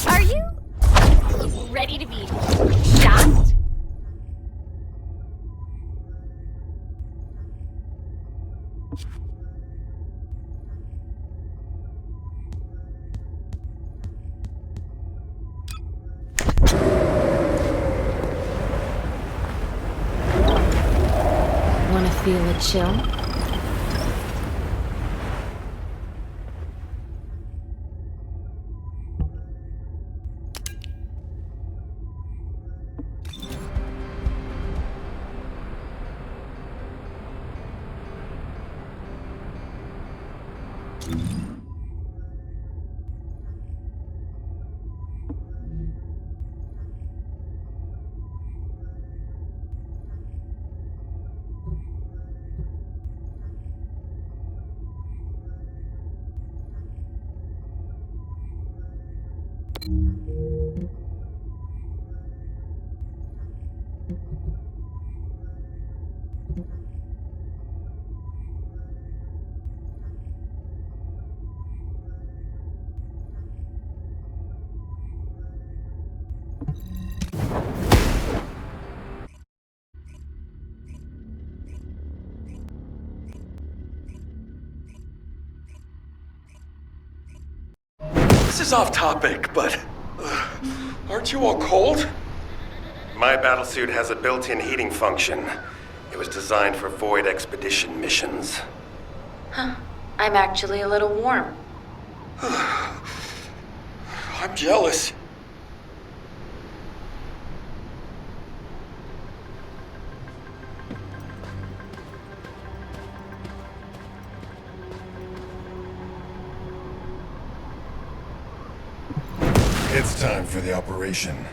Are you ready to be shocked? Wanna feel a chill? This is off topic, but aren't you all cold? My battlesuit has a built-in heating function. It was designed for void expedition missions. Huh. I'm actually a little warm. I'm jealous. It's time for the operation.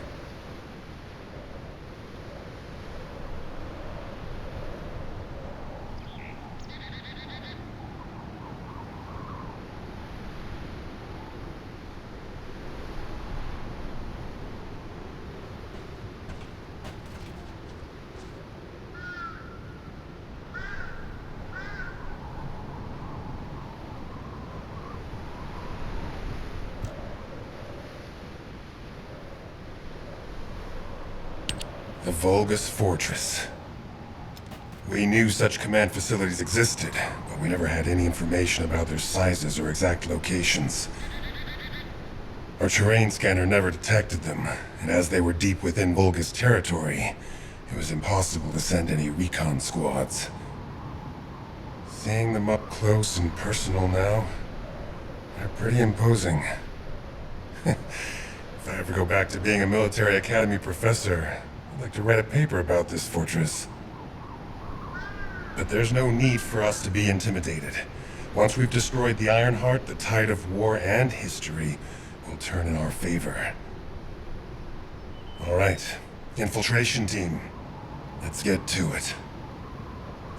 The Vulgus Fortress. We knew such command facilities existed, but we never had any information about their sizes or exact locations. Our terrain scanner never detected them, and as they were deep within Vulgus territory, it was impossible to send any recon squads. Seeing them up close and personal now, they're pretty imposing. If I ever go back to being a military academy professor, I'd like to write a paper about this fortress. But there's no need for us to be intimidated. Once we've destroyed the Ironheart, the tide of war and history will turn in our favor. All right, infiltration team. Let's get to it.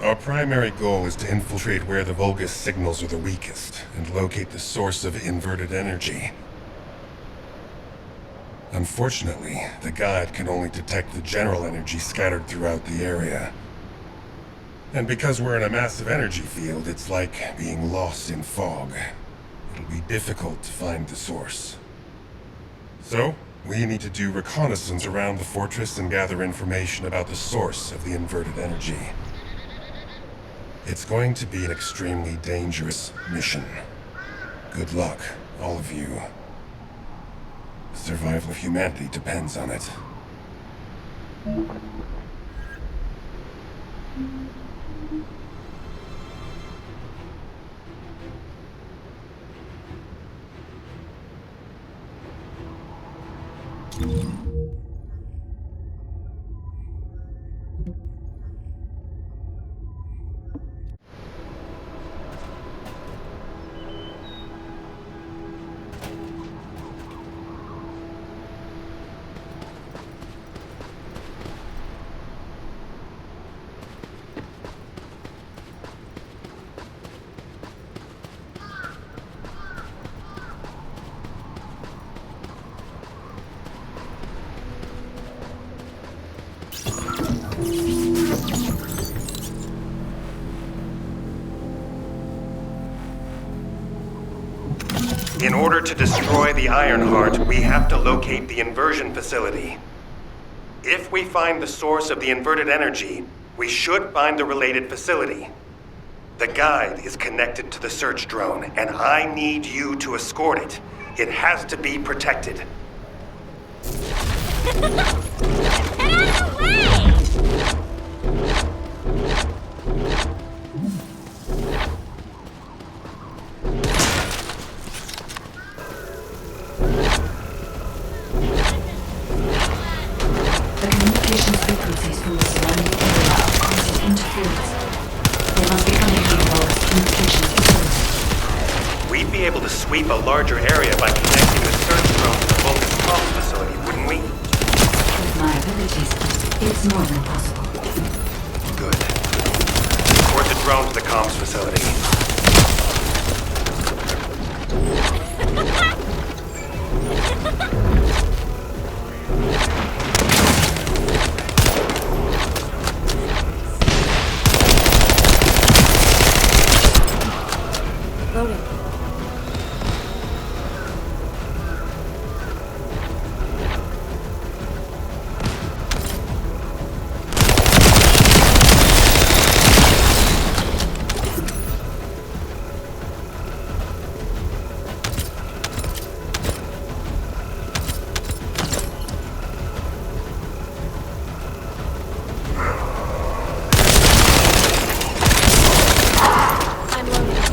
Our primary goal is to infiltrate where the Vulgus signals are the weakest and locate the source of inverted energy. Unfortunately, the guide can only detect the general energy scattered throughout the area. And because we're in a massive energy field, it's like being lost in fog. It'll be difficult to find the source. So, we need to do reconnaissance around the fortress and gather information about the source of the inverted energy. It's going to be an extremely dangerous mission. Good luck, all of you. The survival of humanity depends on it. In order to destroy the Ironheart, we have to locate the inversion facility. If we find the source of the inverted energy, we should find the related facility. The guide is connected to the search drone, and I need you to escort it. It has to be protected. Get out of the way! The communications frequencies from the surrounding area are causing interference. They must be coming from Auror's communications facility. We'd be able to sweep a larger area by connecting the search drone to the Vulcan comms facility, wouldn't we? With my abilities, it's more than possible. Good. Escort the drone to the comms facility. Loading. I'm loading. I'm loading.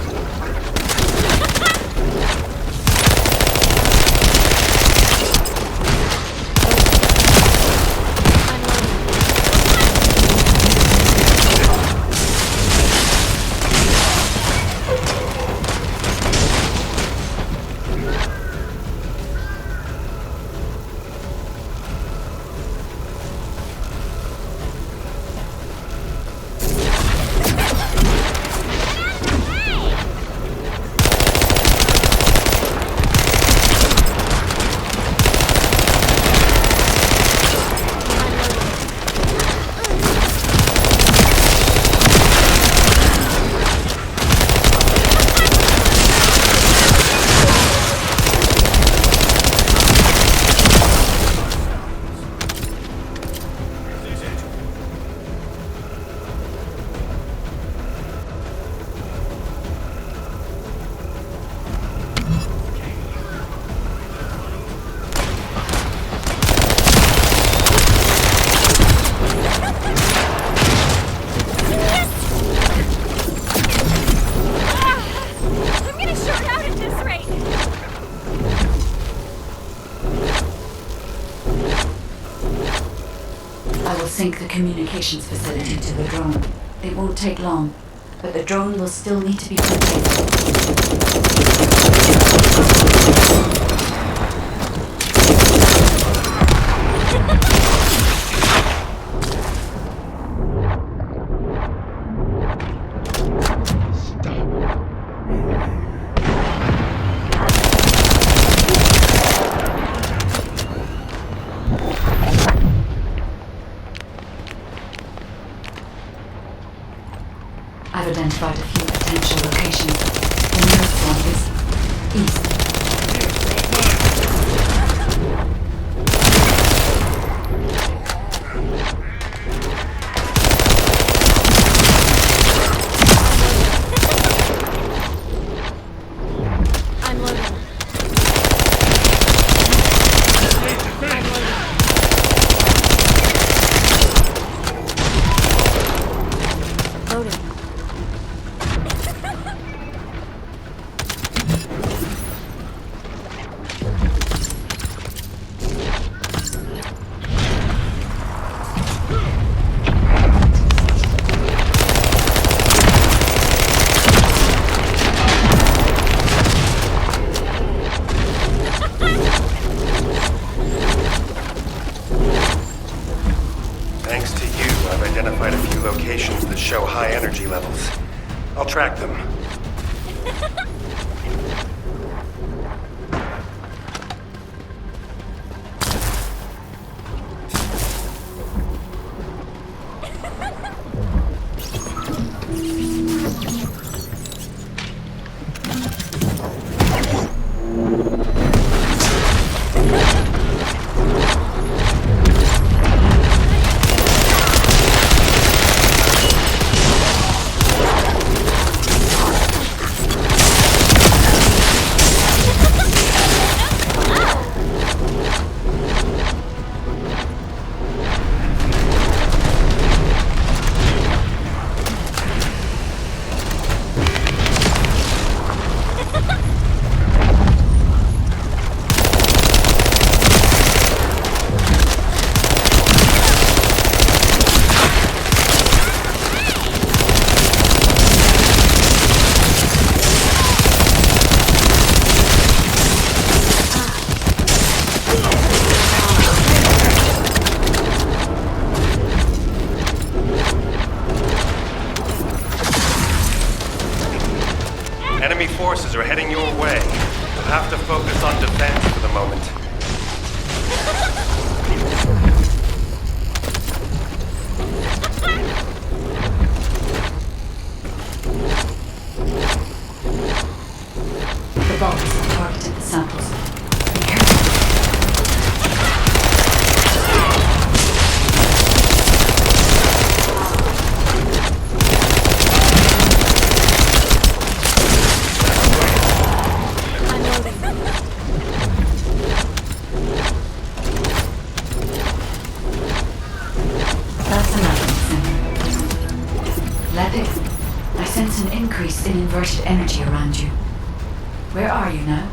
I'm gonna short out at this rate. I will sync the communications facility to the drone. It won't take long, but the drone will still need to be protected. I've identified a few potential locations. The nearest one is east. I'm loading. I'm loading. Loading. Thanks to you, I've identified a few locations that show high energy levels. I'll track them. Enemy forces are heading your way. You'll have to focus on defense for the moment. The bombs have targeted the samples. Be careful. That's enough, Lepic, I sense an increase in inverted energy around you. Where are you now?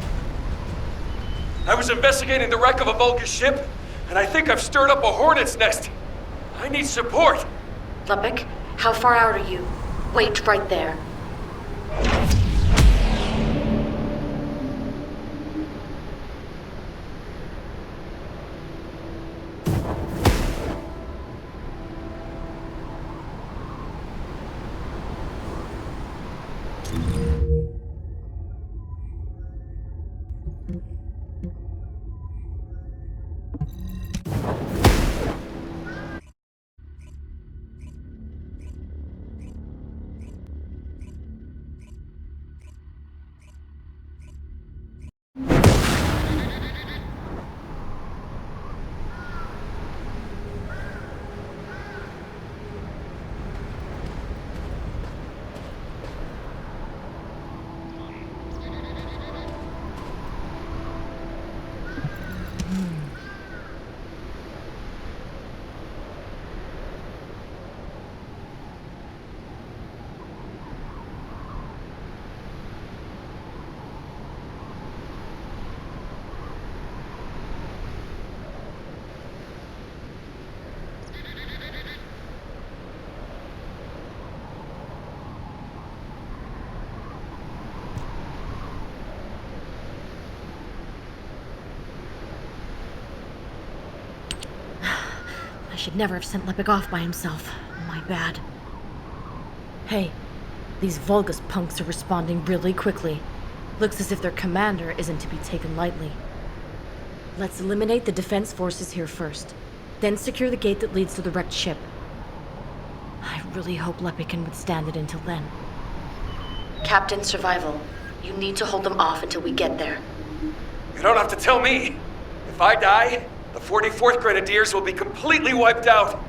I was investigating the wreck of a Vulcan ship, and I think I've stirred up a hornet's nest. I need support. Lepic, how far out are you? Wait right there. I should never have sent Lepic off by himself. My bad. Hey, these Vulgus punks are responding really quickly. Looks as if their commander isn't to be taken lightly. Let's eliminate the defense forces here first, then secure the gate that leads to the wrecked ship. I really hope Lepic can withstand it until then. Captain Survival, you need to hold them off until we get there. You don't have to tell me. If I die, the 44th Grenadiers will be completely wiped out.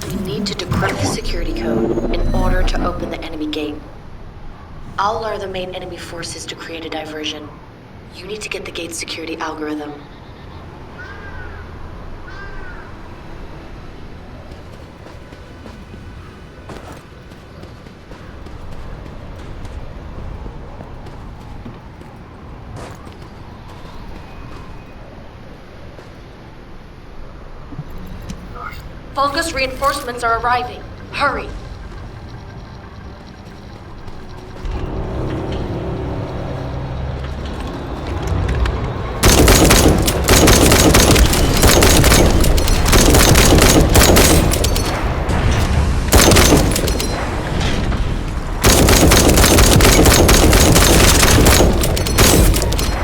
You need to decrypt the security code in order to open the enemy gate. I'll lure the main enemy forces to create a diversion. You need to get the gate's security algorithm. Vulgus reinforcements are arriving. Hurry!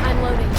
I'm loading.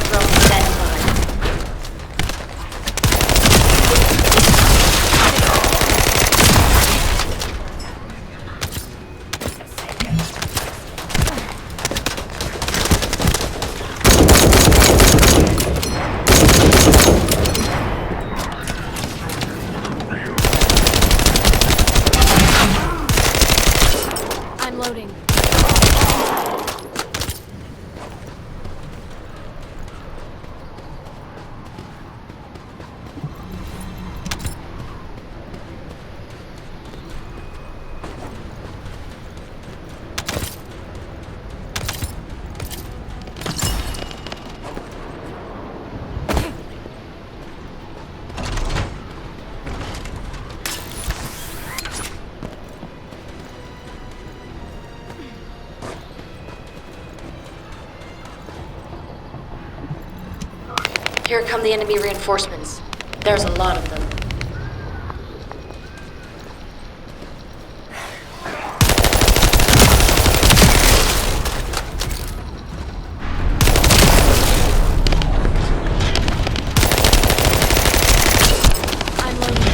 Drone standing by. I'm loading. Here come the enemy reinforcements. There's a lot of them. I'm loading.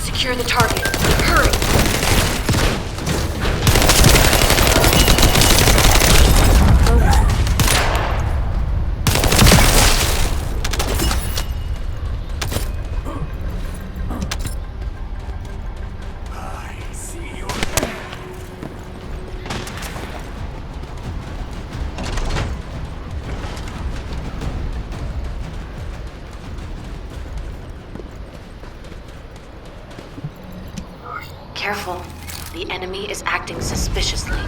Secure the target. Hurry! Careful. The enemy is acting suspiciously.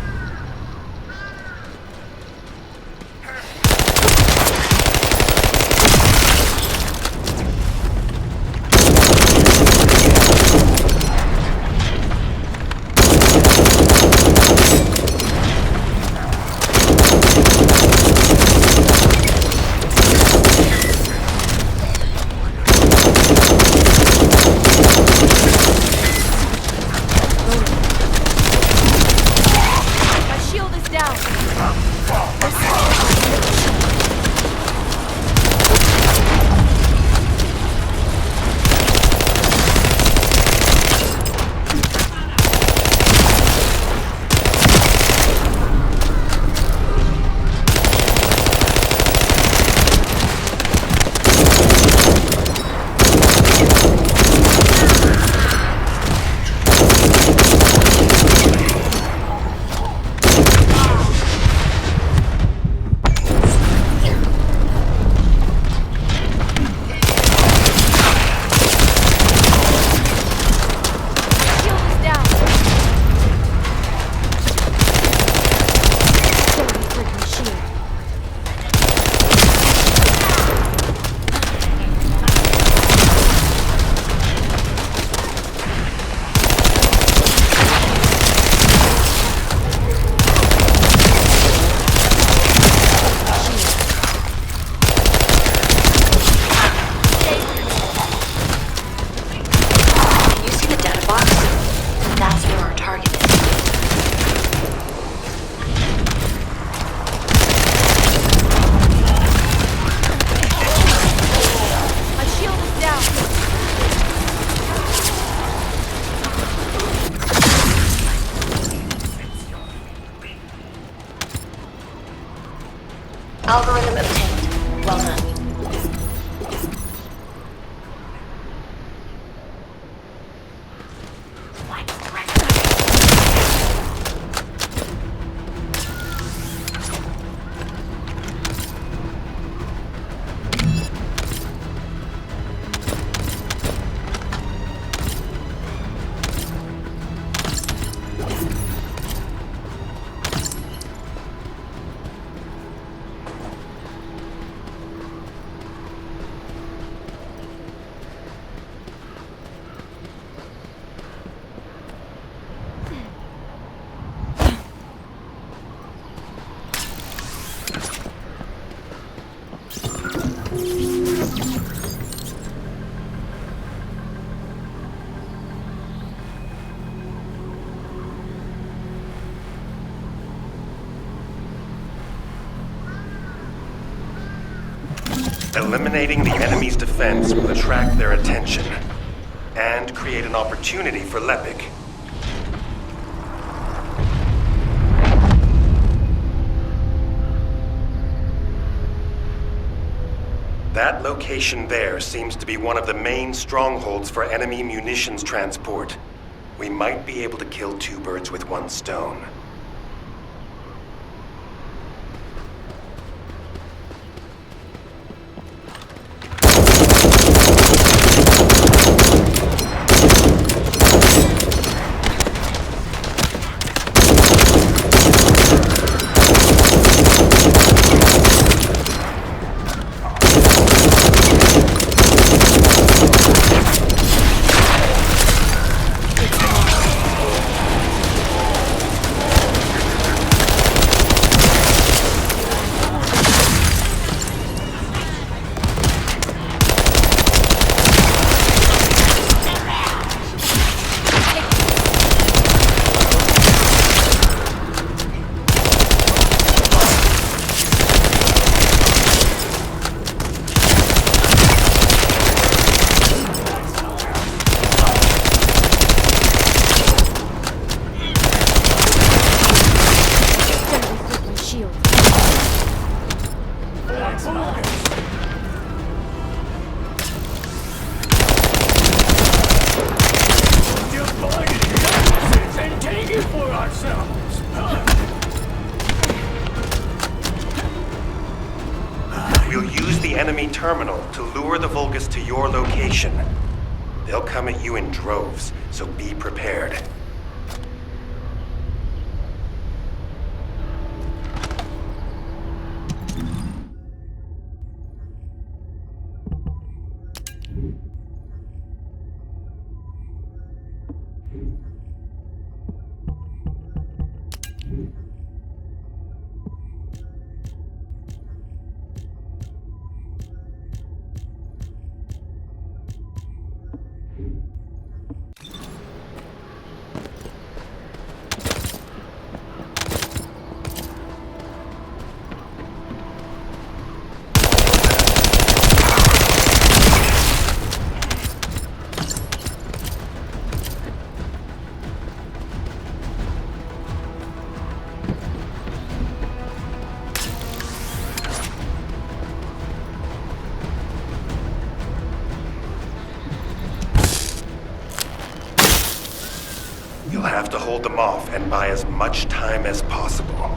Algorithm obtained. Well done. Eliminating the enemy's defense will attract their attention and create an opportunity for Lepic. That location there seems to be one of the main strongholds for enemy munitions transport. We might be able to kill two birds with one stone. We'll use the enemy terminal to lure the Vulgus to your location. They'll come at you in droves, so be prepared. You'll have to hold them off and buy as much time as possible.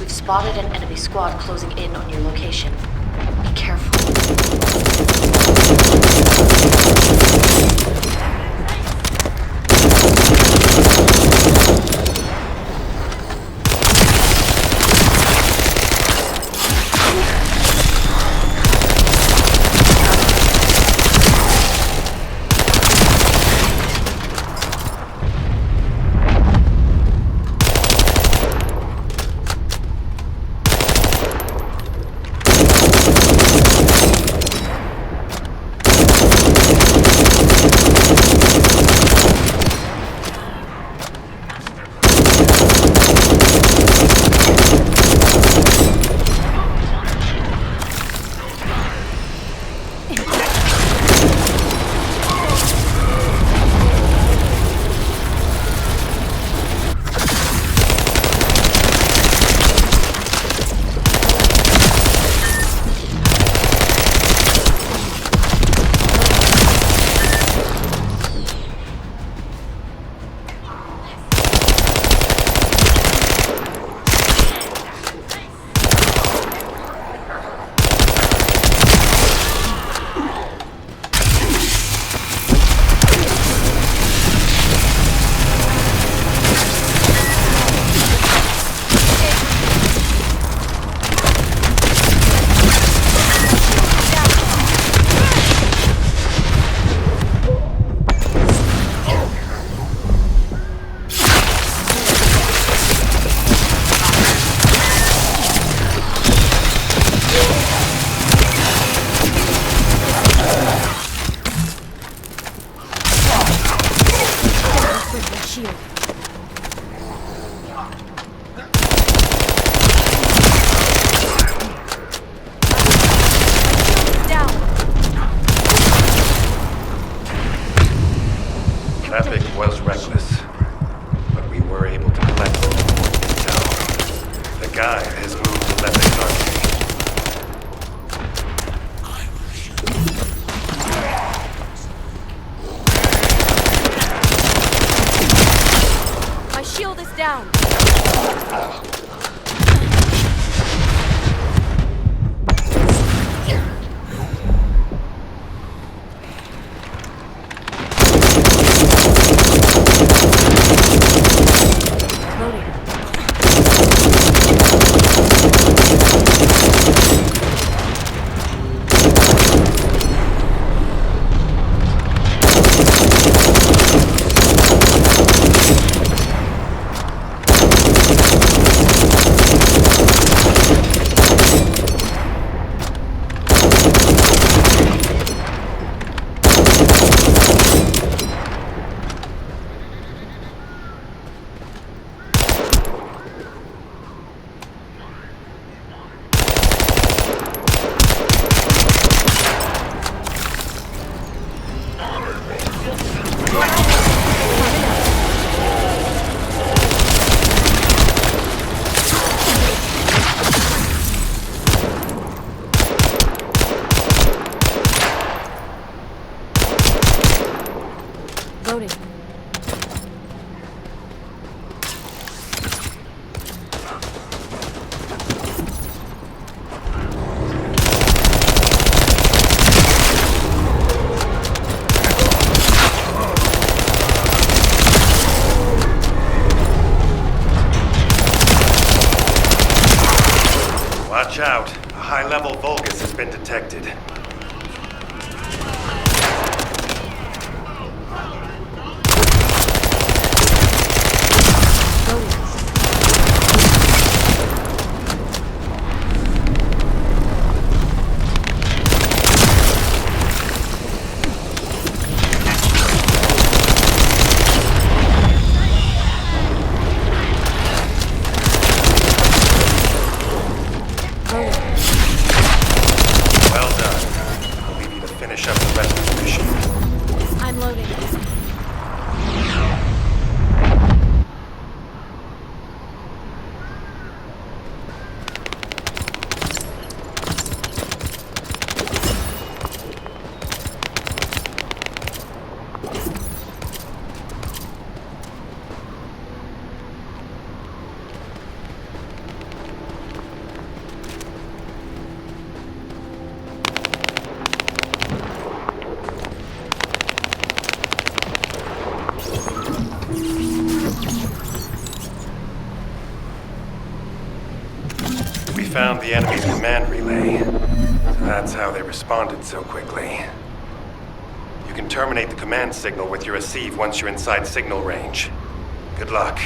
Spotted an enemy squad closing in on your location. Be careful. Break my shield. Traffic was reckless, but we were able to collect some important intel. The guy has moved to Lepid's arcade. My shield is down. Loading. Watch out. A high-level Vulgus has been detected. Well done. I'll leave you to finish up the rest of the mission. I'm loading. We found the enemy's command relay. That's how they responded so quickly. You can terminate the command signal with your receive once you're inside signal range. Good luck.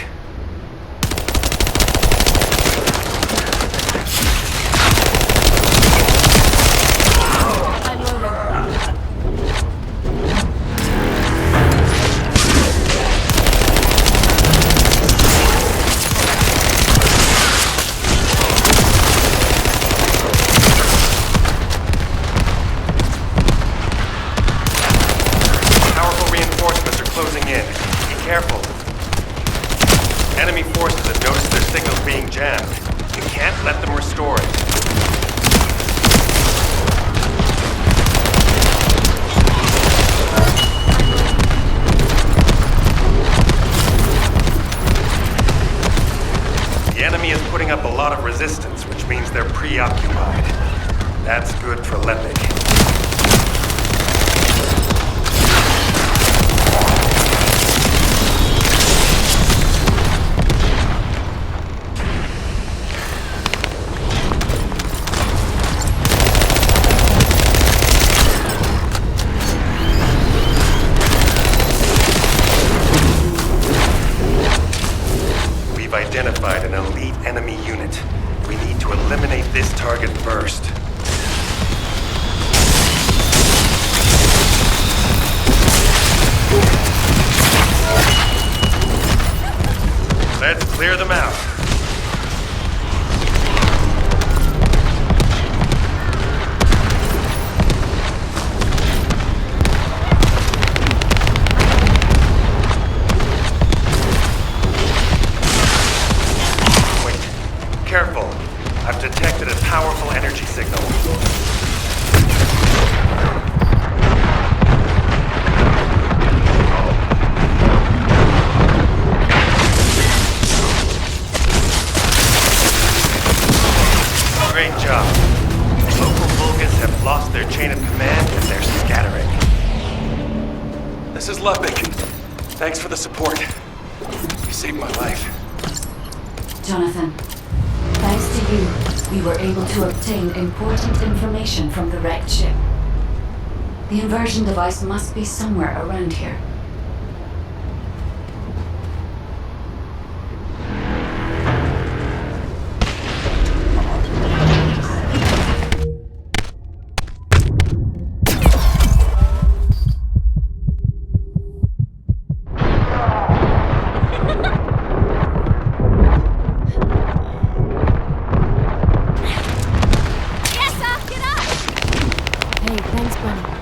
I'm loading. Powerful reinforcements are closing in. Be careful. Enemy forces have noticed their signals being jammed. You can't let them restore it. The enemy is putting up a lot of resistance, which means they're preoccupied. That's good for Lepid. We've identified an elite enemy unit. We need to eliminate this target first. Clear them out. Wait. Careful. I've detected a powerful energy signal. Great job. Local Vulgus have lost their chain of command and they're scattering. This is Lepik. Thanks for the support. You saved my life. Jonathan, thanks to you, we were able to obtain important information from the wrecked ship. The inversion device must be somewhere around here. Hey, thanks, Bunny.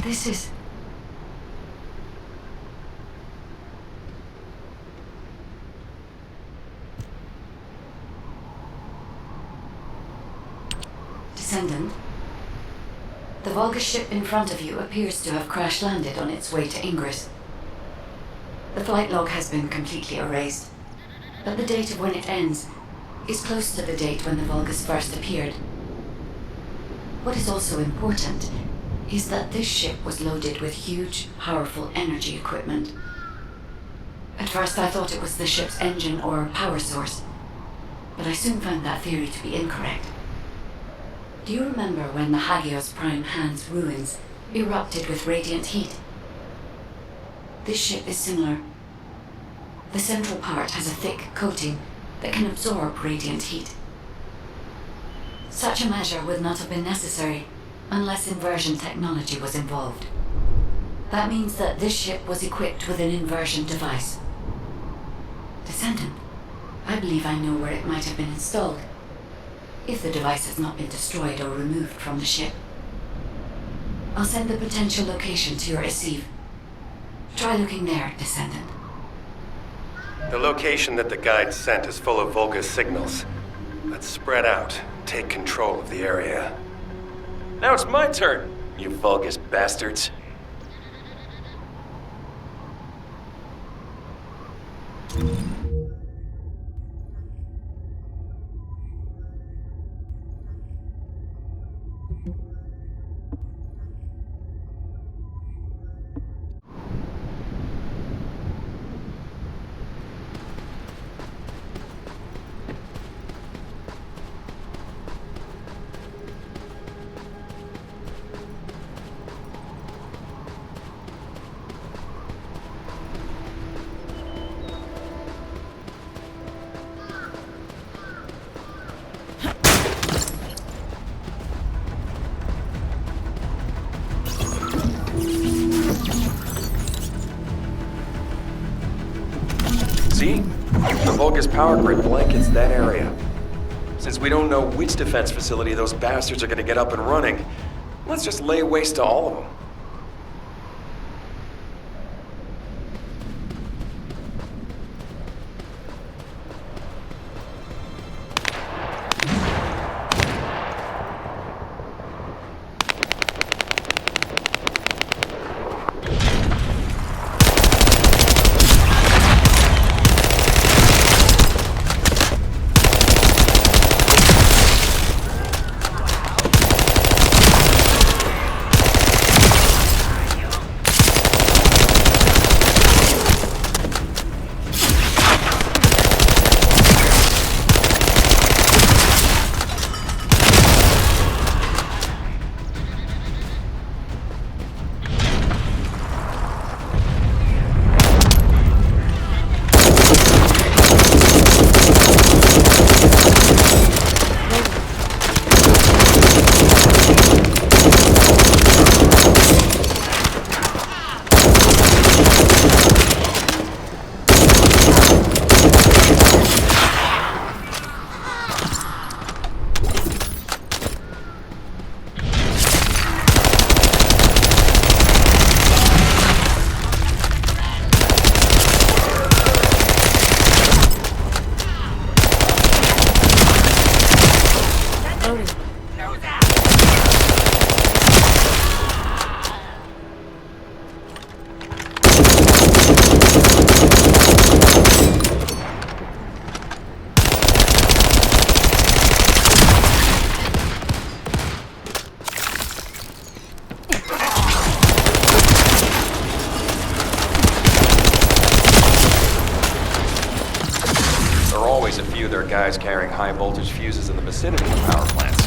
This is... Descendant. The Vulgus ship in front of you appears to have crash-landed on its way to Ingress. The flight log has been completely erased, but the date of when it ends is close to the date when the Vulgus first appeared. What is also important is that this ship was loaded with huge, powerful energy equipment. At first I thought it was the ship's engine or power source, but I soon found that theory to be incorrect. Do you remember when the Hagios Prime Hand's ruins erupted with radiant heat? This ship is similar. The central part has a thick coating that can absorb radiant heat. Such a measure would not have been necessary unless inversion technology was involved. That means that this ship was equipped with an inversion device. Descendant, I believe I know where it might have been installed, if the device has not been destroyed or removed from the ship. I'll send the potential location to your receive. Try looking there, Descendant. The location that the guide sent is full of Vulgus signals. Let's spread out, take control of the area. Now it's my turn, you Vulgus bastards. See? The Vulgus power grid blankets that area. Since we don't know which defense facility those bastards are gonna get up and running, let's just lay waste to all of them. Loading. There are always a few of their guys carrying high voltage fuses in the vicinity of power plants.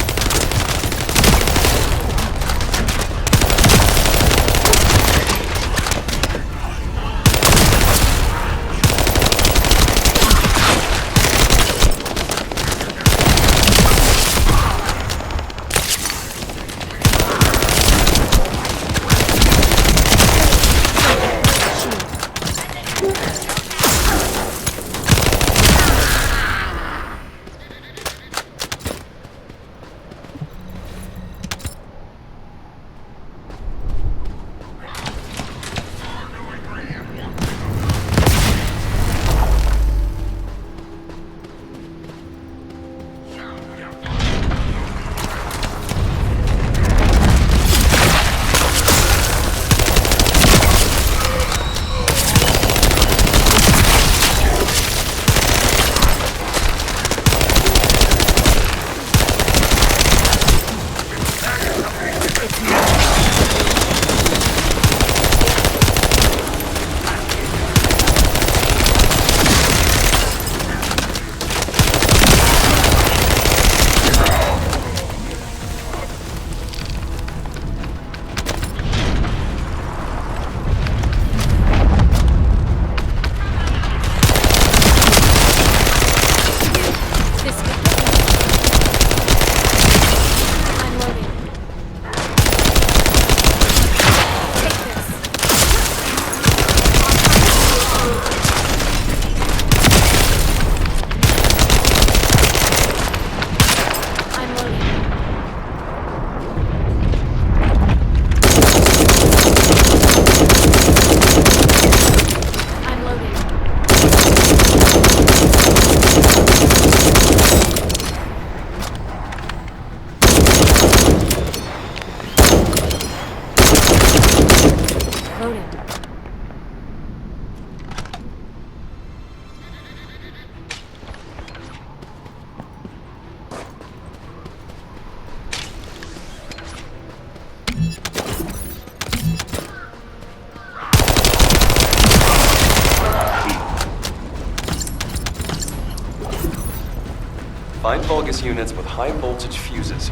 Find Vulgus units with high voltage fuses.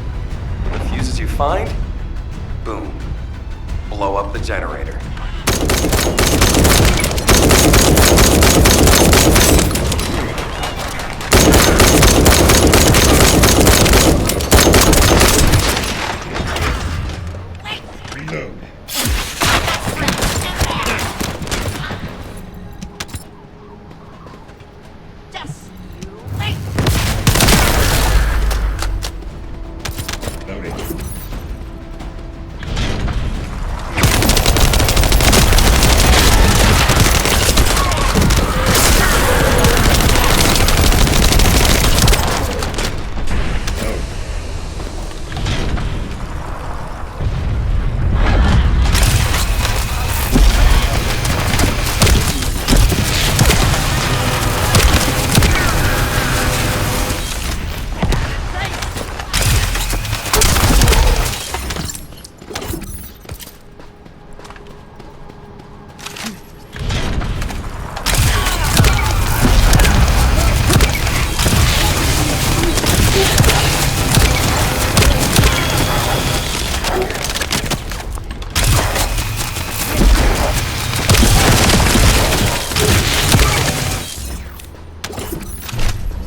The fuses you find, boom, blow up the generator. Reload. Loading.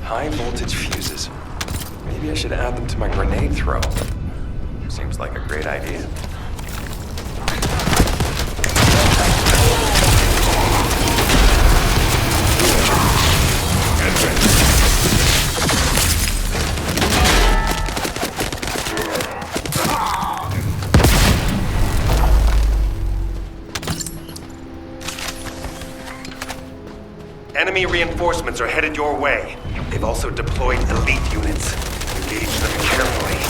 High voltage fuses. Maybe I should add them to my grenade throw. Seems like a great idea. Enemy reinforcements are headed your way. They've also deployed elite units. Engage them carefully.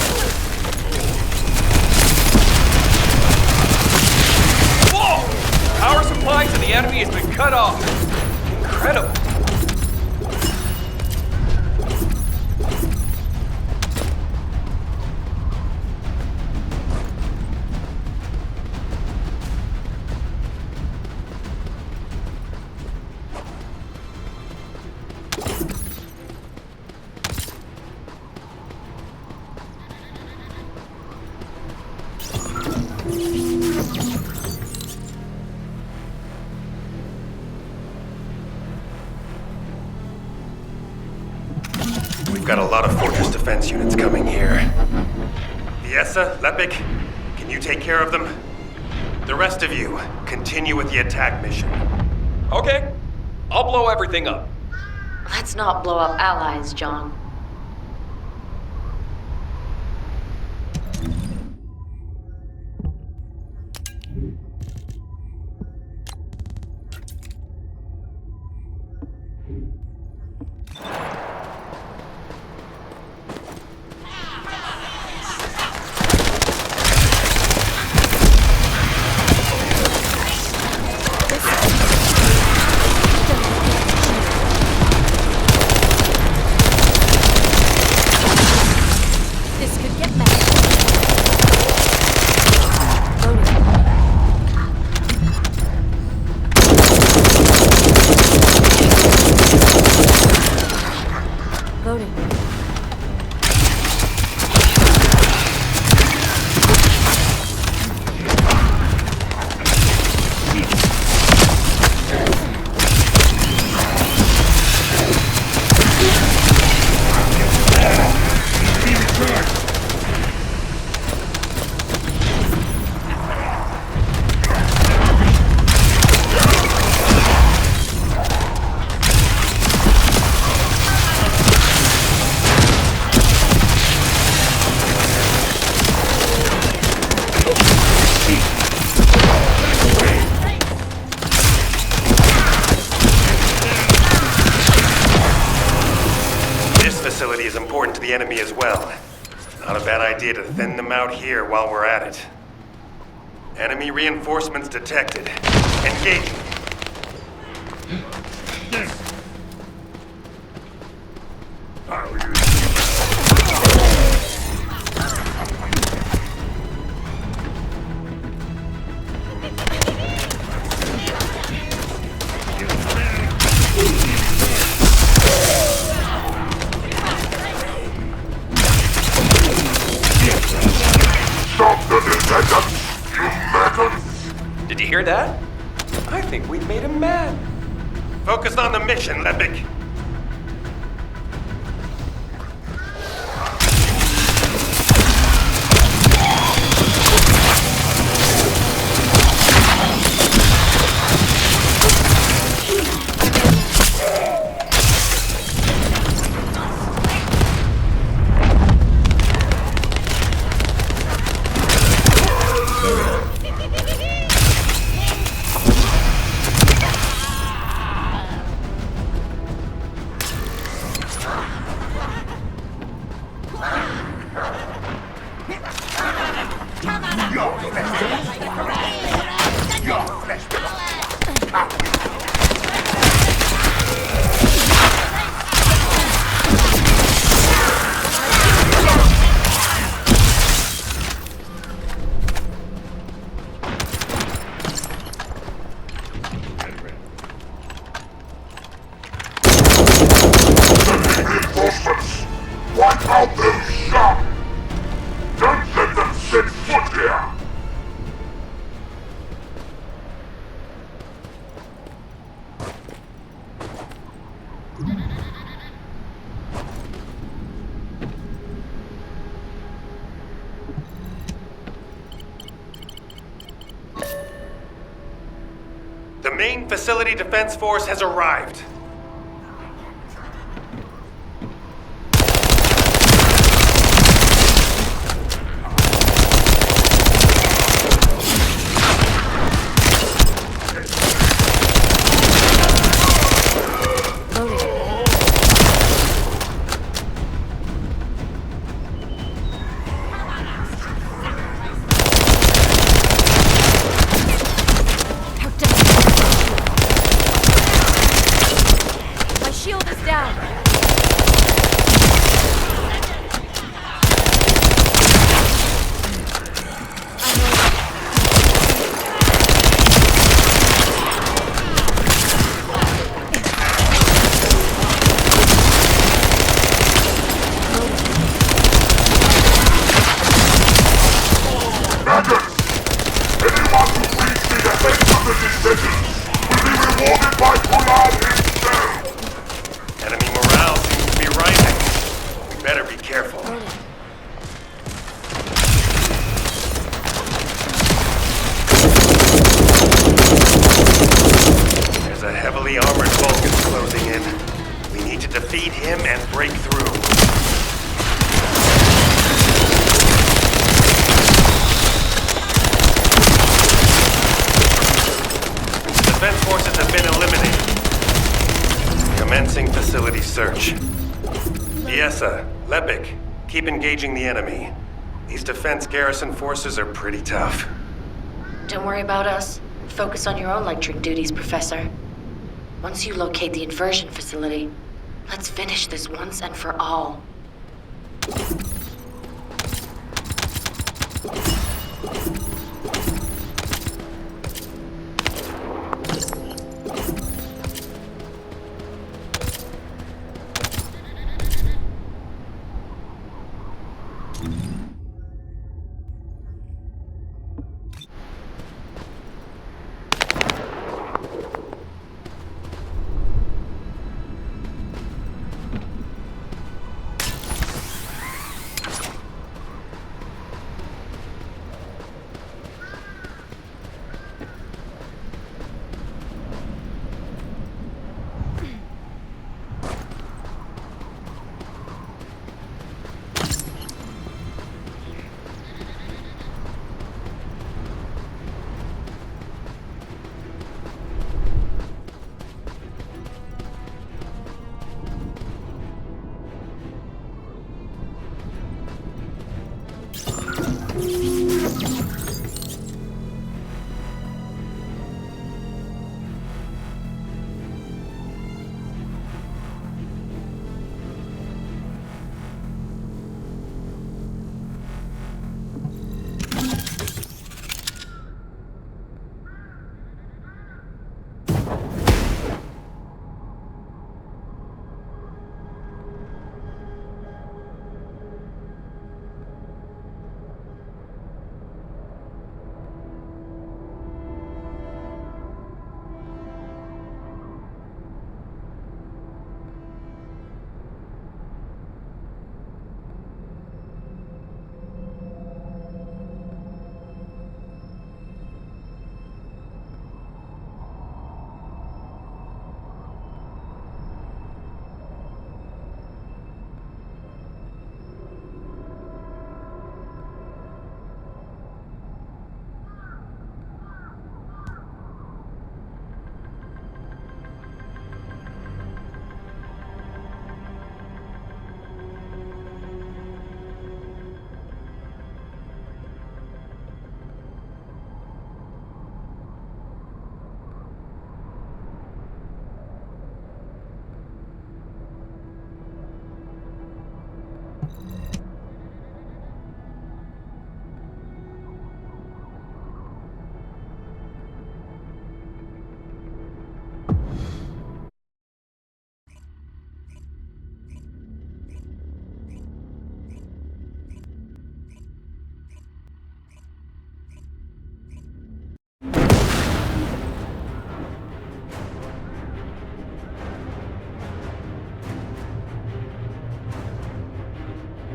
cut off. Incredible. We've got a lot of fortress defense units coming here. Fiesta, Lepik, can you take care of them? The rest of you, continue with the attack mission. Okay. I'll blow everything up. Let's not blow up allies, John. This could get messy. Loading. This facility is important to the enemy as well. Not a bad idea to thin them out here while we're at it. Enemy reinforcements detected. Engage. Did you hear that? I think we made him mad. Focus on the mission, Lepik. Wipe out those scum! Don't let them set foot here! The main facility defense force has arrived. impede him and break through. Defense forces have been eliminated. Commencing facility search. Yessa, Lepik, keep engaging the enemy. These defense garrison forces are pretty tough. Don't worry about us. Focus on your own electric duties, Professor. Once you locate the inversion facility, let's finish this once and for all.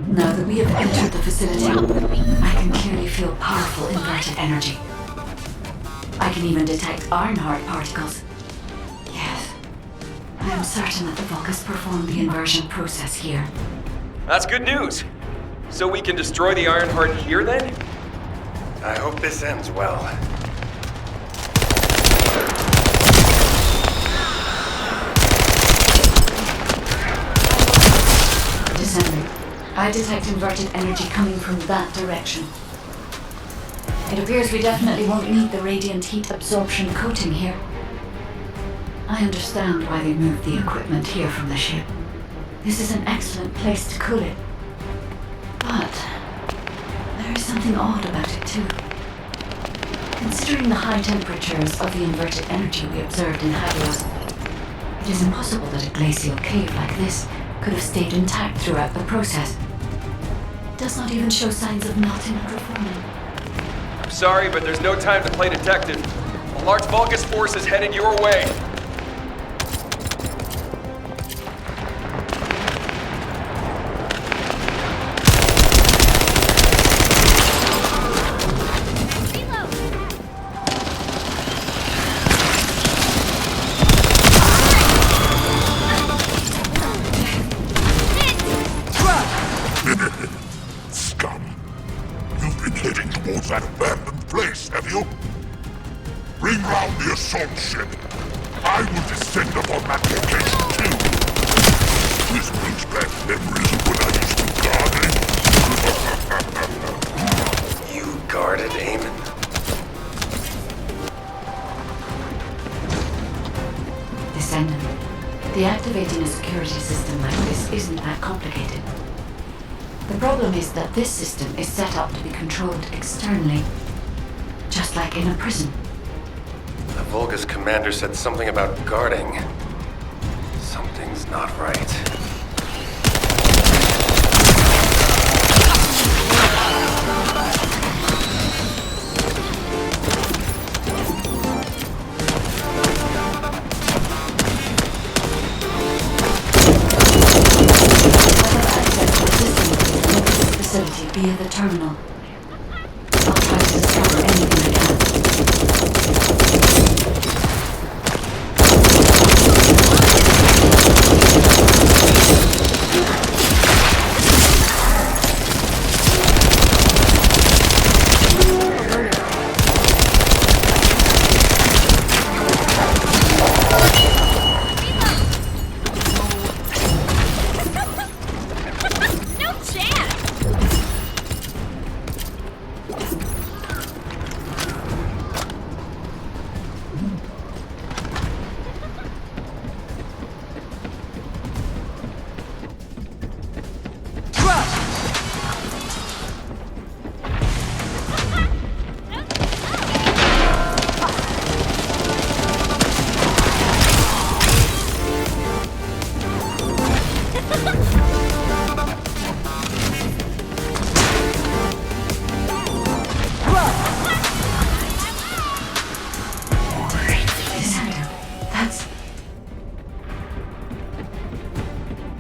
Now that we have entered the facility, I can clearly feel powerful inverted energy. I can even detect iron-hard particles. Yes, I am certain that the Vulgus performed the inversion process here. That's good news. So we can destroy the Ironheart here then? I hope this ends well. Descendant, I detect inverted energy coming from that direction. It appears we definitely won't need the radiant heat absorption coating here. I understand why they moved the equipment here from the ship. This is an excellent place to cool it. But there is something odd about it too. Considering the high temperatures of the inverted energy we observed in Helios, it is impossible that a glacial cave like this could have stayed intact throughout the process. It does not even show signs of melting or reforming. I'm sorry, but there's no time to play detective. A large Vulgus force is headed your way. heading towards that abandoned place, have you? Bring round the assault ship. I will descend upon that location too. This brings back memories of when I used to garden. You guarded, Eamon? Descendant, deactivating a security system like this isn't that complicated. The problem is that this system is set up to be controlled externally, just like in a prison. The Volga's commander said something about guarding. Something's not right. Facility via the terminal. I'll try to discover anything I can.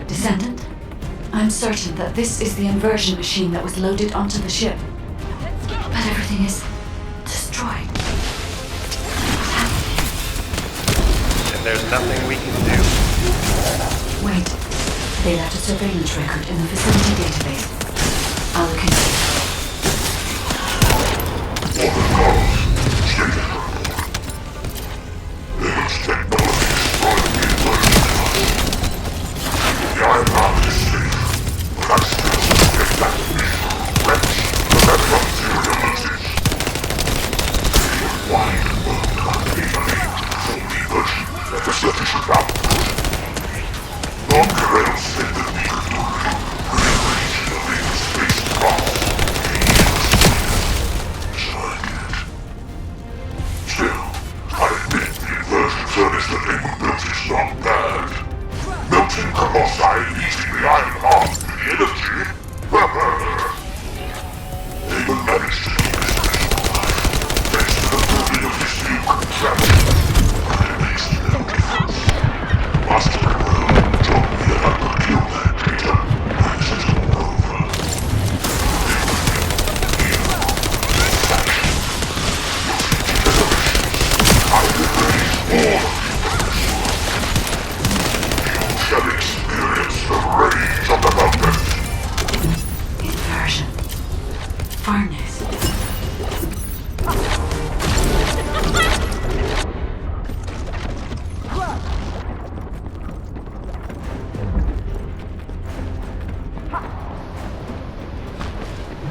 Descendant, I'm certain that this is the inversion machine that was loaded onto the ship. But everything is destroyed. What's happening? And there's nothing we can do. Wait. They left a surveillance record in the facility database. I'll look into it.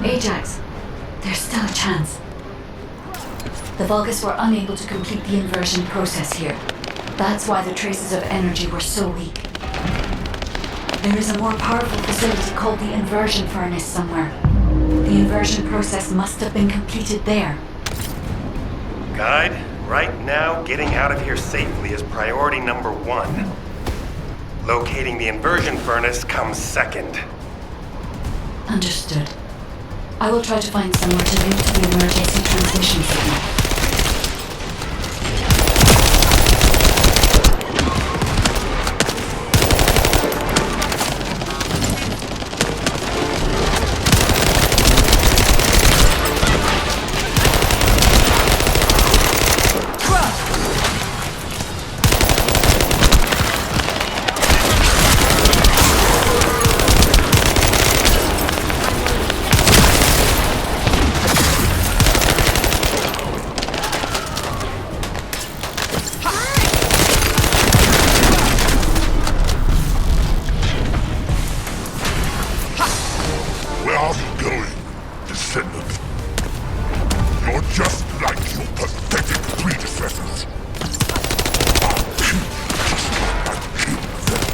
Ajax, there's still a chance. The Vulgus were unable to complete the inversion process here. That's why the traces of energy were so weak. There is a more powerful facility called the inversion furnace somewhere. The inversion process must have been completed there. Guide, right now, getting out of here safely is priority number 1. Locating the inversion furnace comes second. Understood. I will try to find somewhere to link to the emergency transmission signal. Descendant. You're just like your pathetic predecessors. I'll kill you just like I killed them.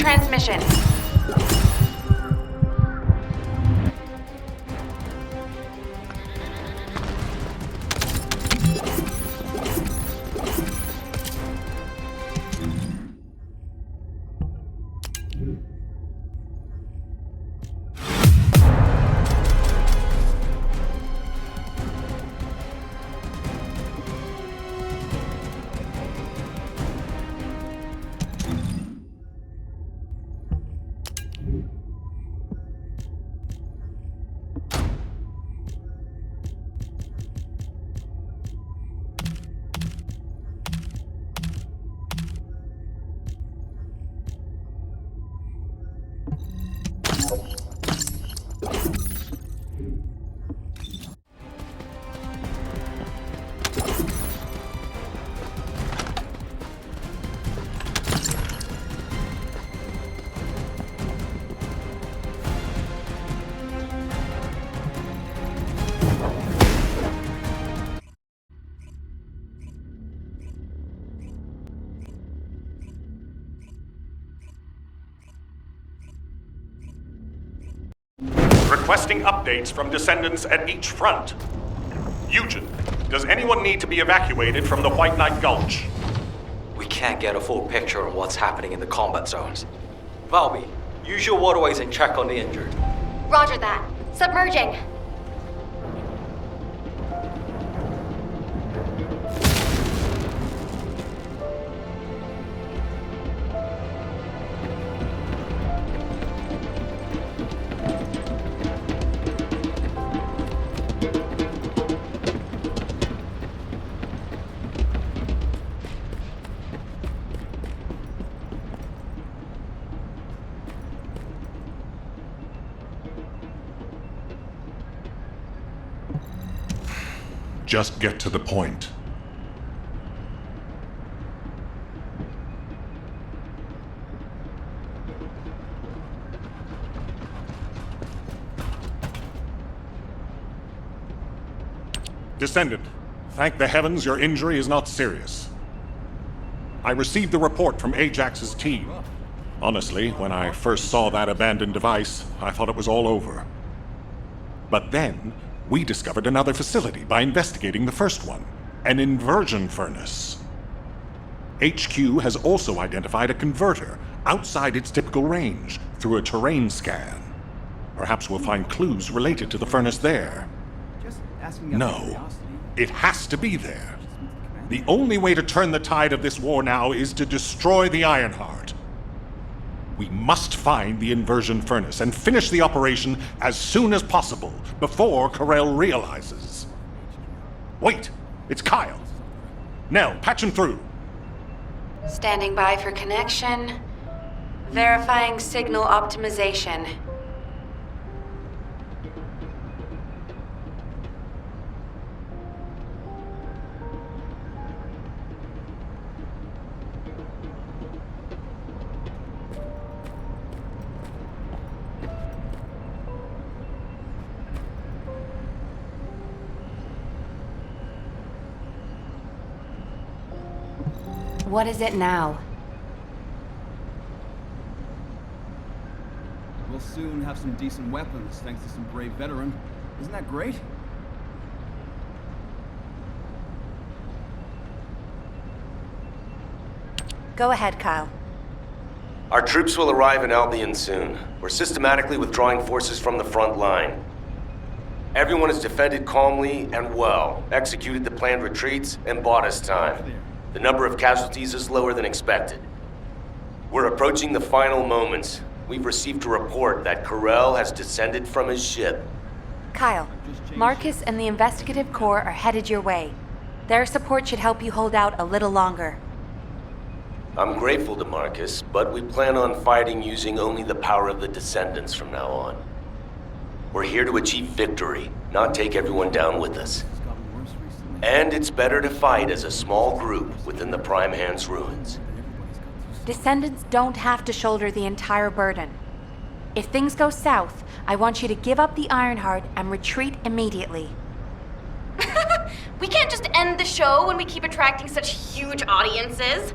transmission. Requesting updates from Descendants at each front. Eugen, does anyone need to be evacuated from the White Knight Gulch? We can't get a full picture of what's happening in the combat zones. Valby, use your waterways and check on the injured. Roger that. Submerging. Just get to the point. Descendant, thank the heavens your injury is not serious. I received the report from Ajax's team. Honestly, when I first saw that abandoned device, I thought it was all over. But then, we discovered another facility by investigating the first one, an inversion furnace. HQ has also identified a converter outside its typical range through a terrain scan. Perhaps we'll find clues related to the furnace there. No, it has to be there. The only way to turn the tide of this war now is to destroy the Ironheart. We must find the inversion furnace and finish the operation as soon as possible, before Corell realizes. Wait, it's Kyle. Nell, patch him through. Standing by for connection. Verifying signal optimization. What is it now? We'll soon have some decent weapons, thanks to some brave veteran. Isn't that great? Go ahead, Kyle. Our troops will arrive in Albion soon. We're systematically withdrawing forces from the front line. Everyone has defended calmly and well, executed the planned retreats, and bought us time. The number of casualties is lower than expected. We're approaching the final moments. We've received a report that Corell has descended from his ship. Kyle, Marcus and the Investigative Corps are headed your way. Their support should help you hold out a little longer. I'm grateful to Marcus, but we plan on fighting using only the power of the Descendants from now on. We're here to achieve victory, not take everyone down with us. And it's better to fight as a small group within the Prime Hand's ruins. Descendants don't have to shoulder the entire burden. If things go south, I want you to give up the Ironheart and retreat immediately. We can't just end the show when we keep attracting such huge audiences.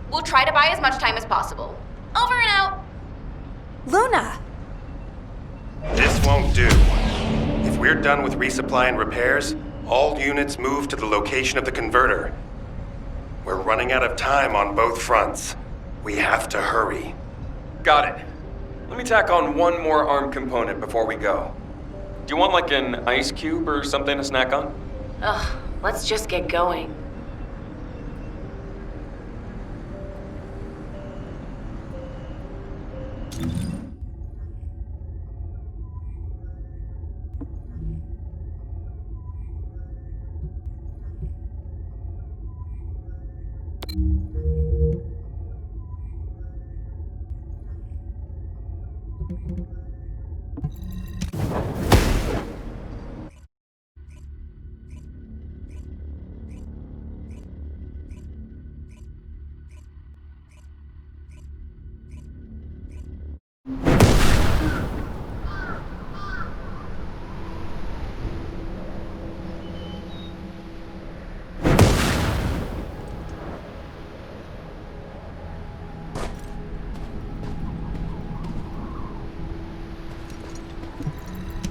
We'll try to buy as much time as possible. Over and out. Luna! This won't do. If we're done with resupply and repairs, all units move to the location of the converter. We're running out of time on both fronts. We have to hurry. Got it. Let me tack on one more arm component before we go. Do you want like an ice cube or something to snack on? Ugh, let's just get going.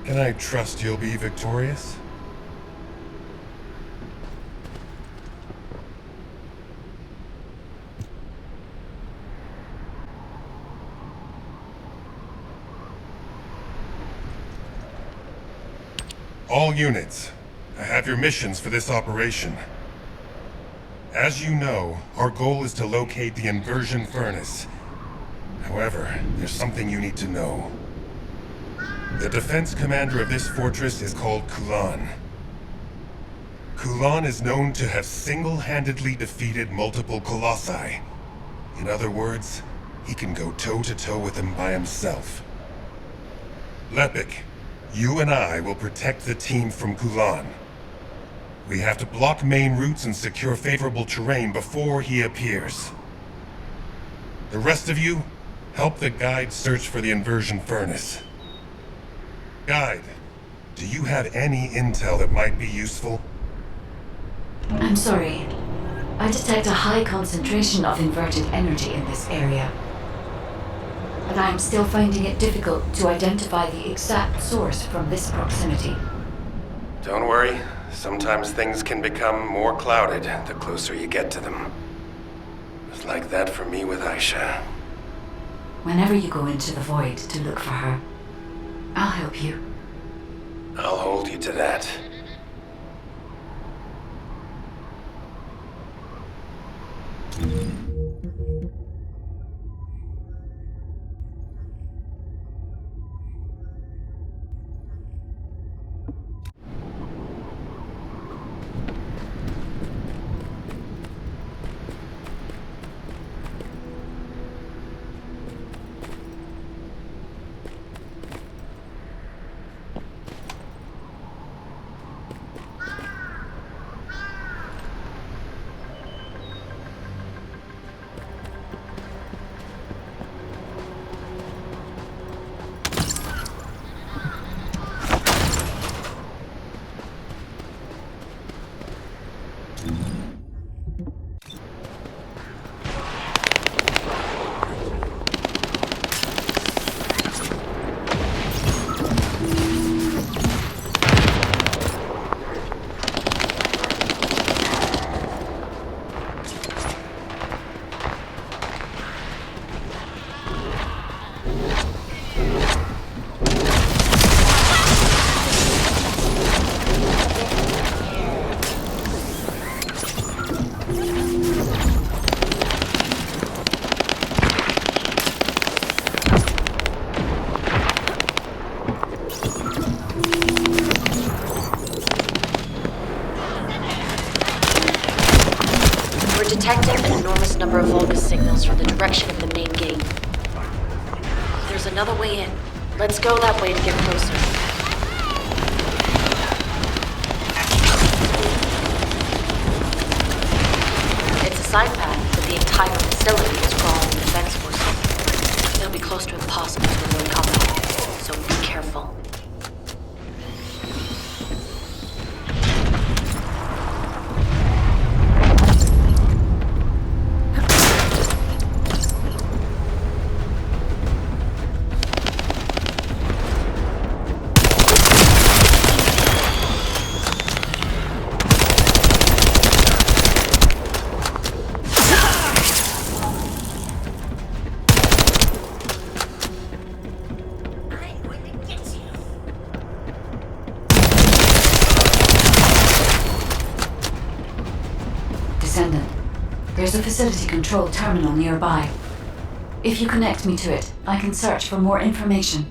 Can I trust you'll be victorious? All units, I have your missions for this operation. As you know, our goal is to locate the inversion furnace. However, there's something you need to know. The defense commander of this fortress is called Kulan. Kulan is known to have single-handedly defeated multiple colossi. In other words, he can go toe-to-toe with them by himself. Lepik, you and I will protect the team from Kulan. We have to block main routes and secure favorable terrain before he appears. The rest of you, help the guide search for the inversion furnace. Guide, Do you have any intel that might be useful? I'm sorry. I detect a high concentration of inverted energy in this area. But I'm still finding it difficult to identify the exact source from this proximity. Don't worry. Sometimes things can become more clouded the closer you get to them. It was like that for me with Aisha. Whenever you go into the void to look for her, I'll help you. I'll hold you to that. Detecting an enormous number of Vulgus signals from the direction of the main gate. There's another way in. Let's go that way to get closer. It's a side path, but the entire facility is crawling with defense forces. They'll be close to impossible to avoid combat, so be careful. Descendant, there's a facility-controlled terminal nearby. If you connect me to it, I can search for more information.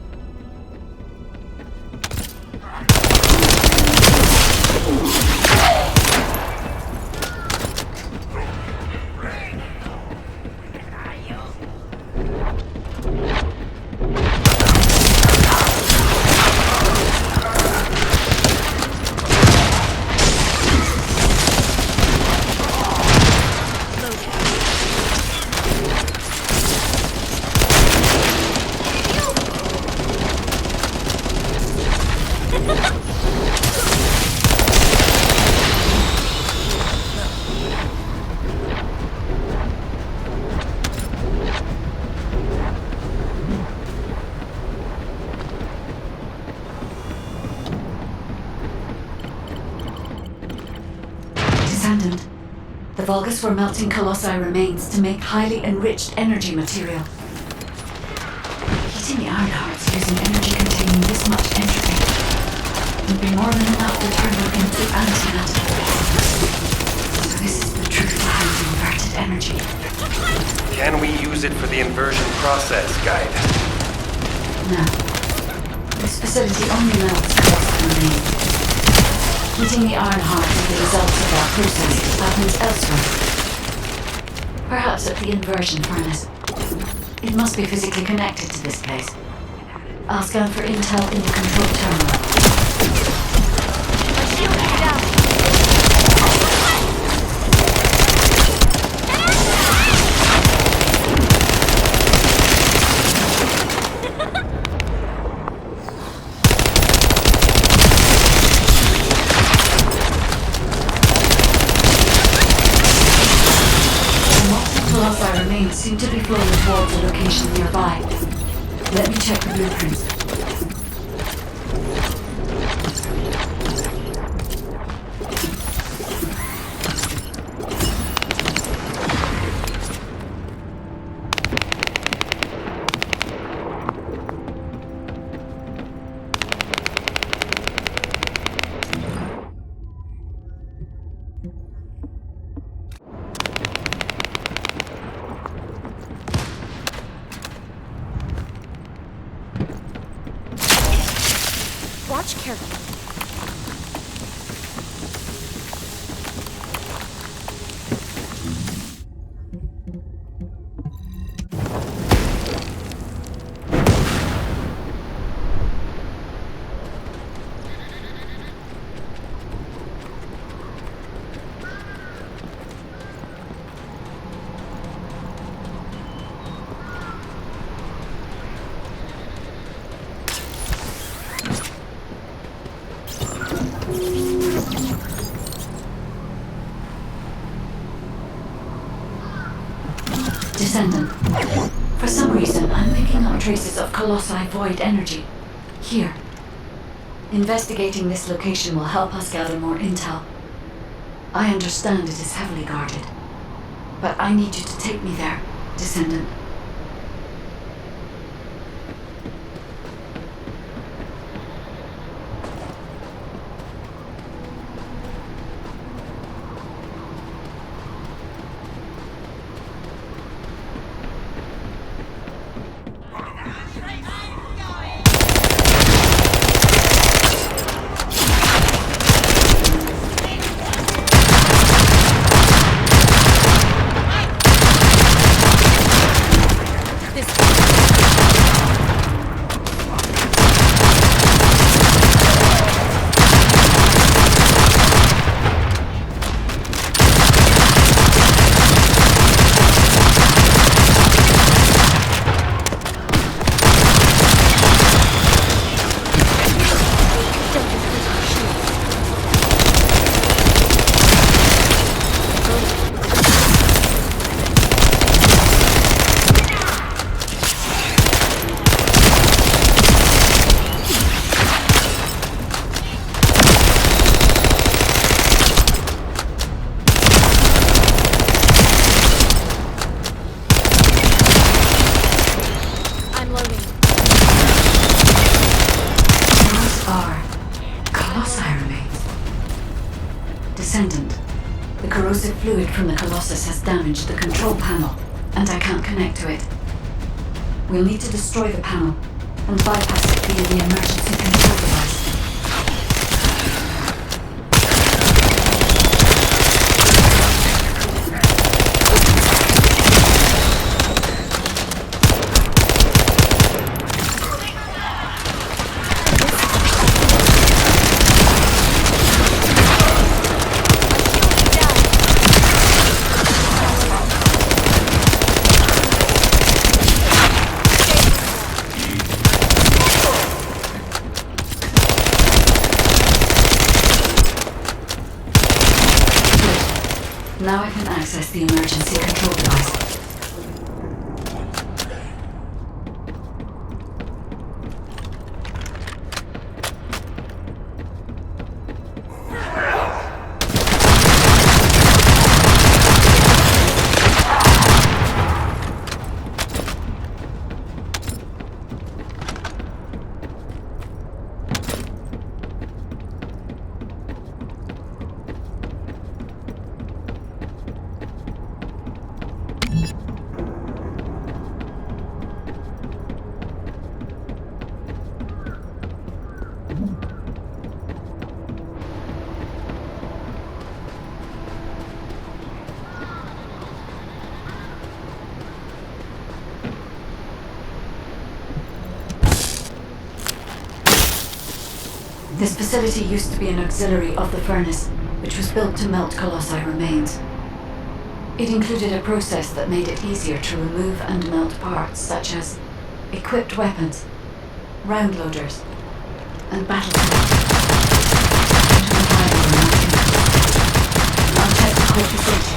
Descendant, the Vulgus were melting Colossi remains to make highly enriched energy material. Heating the iron hearts using energy containing this much entropy would be more than enough to turn them into antimatter. So this is the truth behind the inverted energy. Can we use it for the inversion process, Guide? No. This facility only melts Colossi remains. Heating the iron heart is the result of that process happens elsewhere. Perhaps at the inversion furnace. It must be physically connected to this place. I'll scan for intel in the control terminal. My shield is down. fluids seem to be flowing towards a location nearby. Let me check the blueprints. Watch carefully. Descendant. For some reason, I'm picking up traces of Colossi void energy. Here. Investigating this location will help us gather more intel. I understand it is heavily guarded, but I need you to take me there, Descendant. Descendant. The corrosive fluid from the Colossus has damaged the control panel, and I can't connect to it. We'll need to destroy the panel and bypass it via the emergency control device. Now I can access the emergency control device. This facility used to be an auxiliary of the furnace, which was built to melt Colossi remains. It included a process that made it easier to remove and melt parts such as equipped weapons, round loaders, and battle cannons. I'll check the core facility.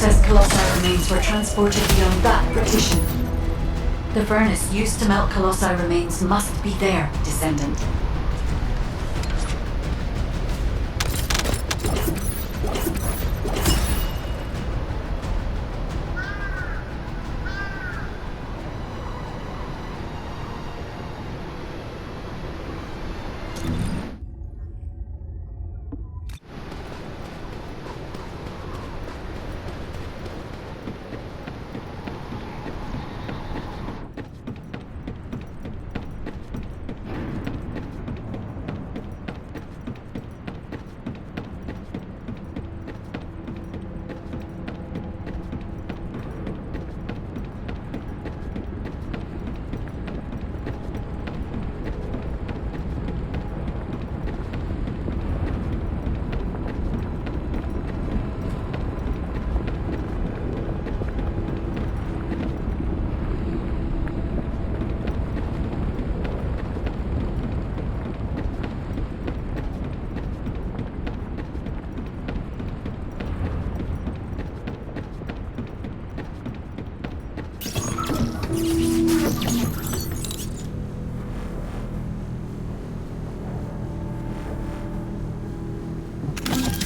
processed colossi remains were transported beyond that partition. The furnace used to melt colossi remains must be there, Descendant.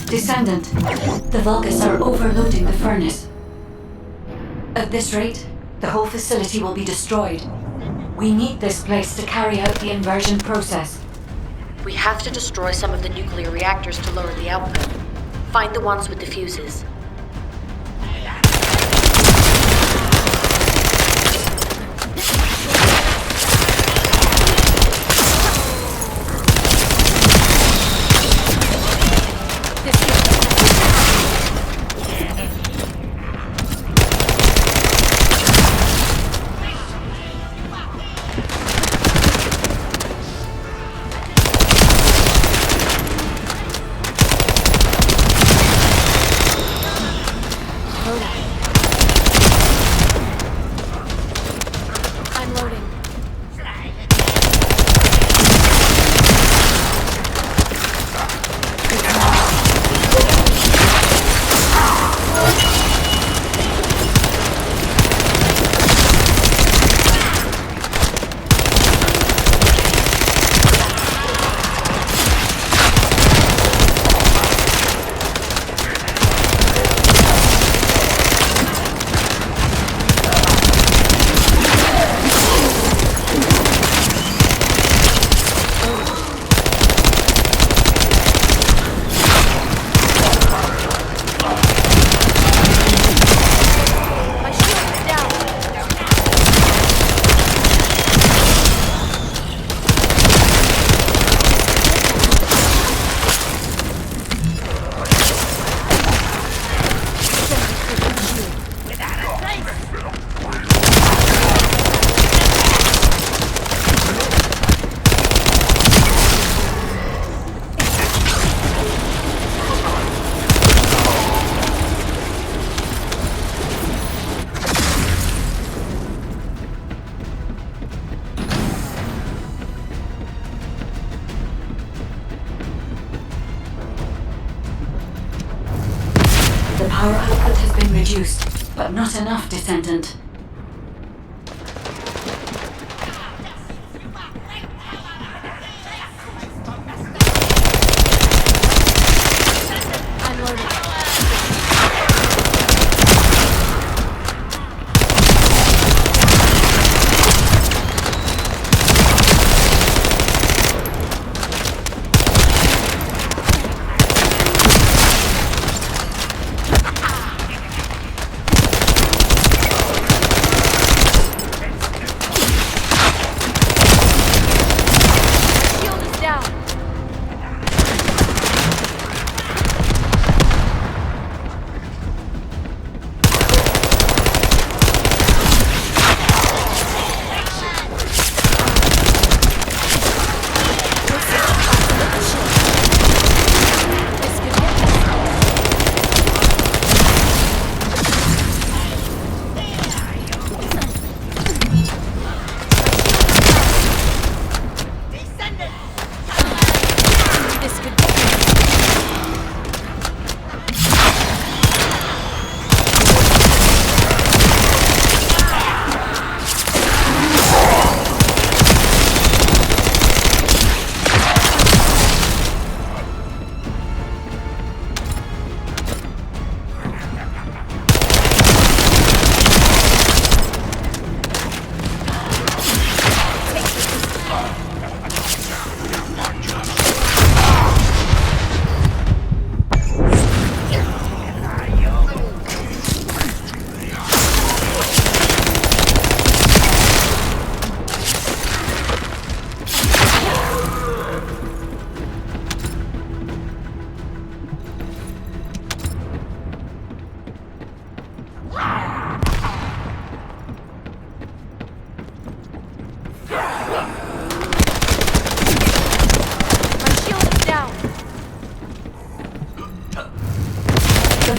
Descendant, the Vulgus are overloading the furnace. At this rate, the whole facility will be destroyed. We need this place to carry out the inversion process. We have to destroy some of the nuclear reactors to lower the output. Find the ones with the fuses. The power output has been reduced, but not enough, Descendant.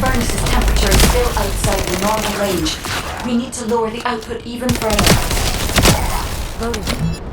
furnace's temperature is still outside the normal range. We need to lower the output even further. Loading.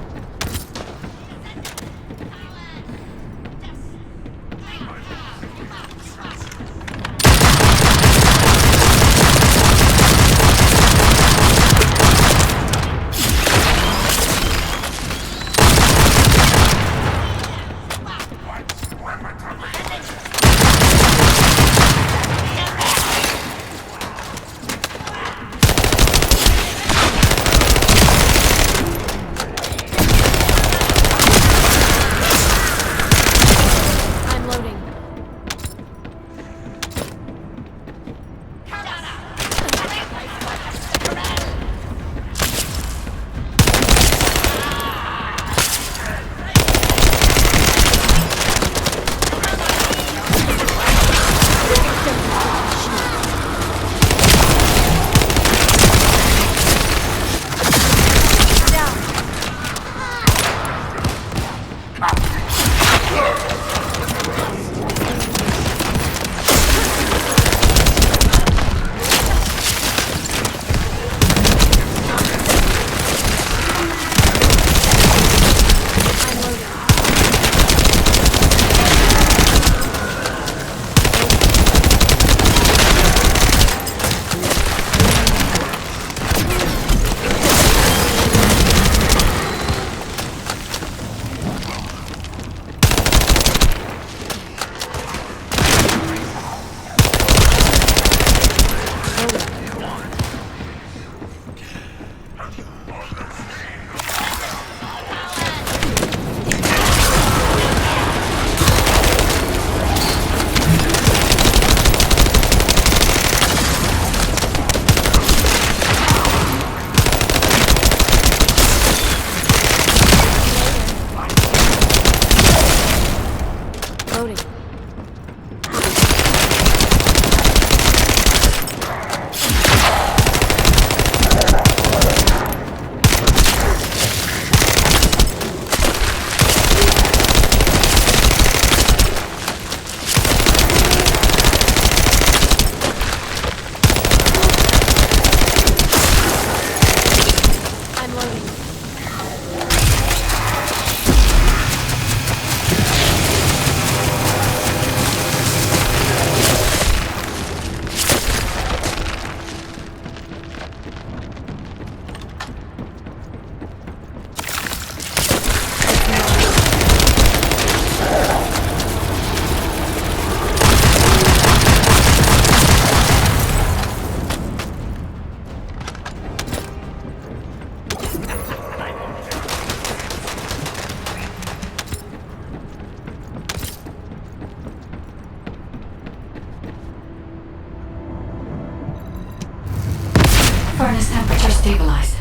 Furnace temperature stabilized.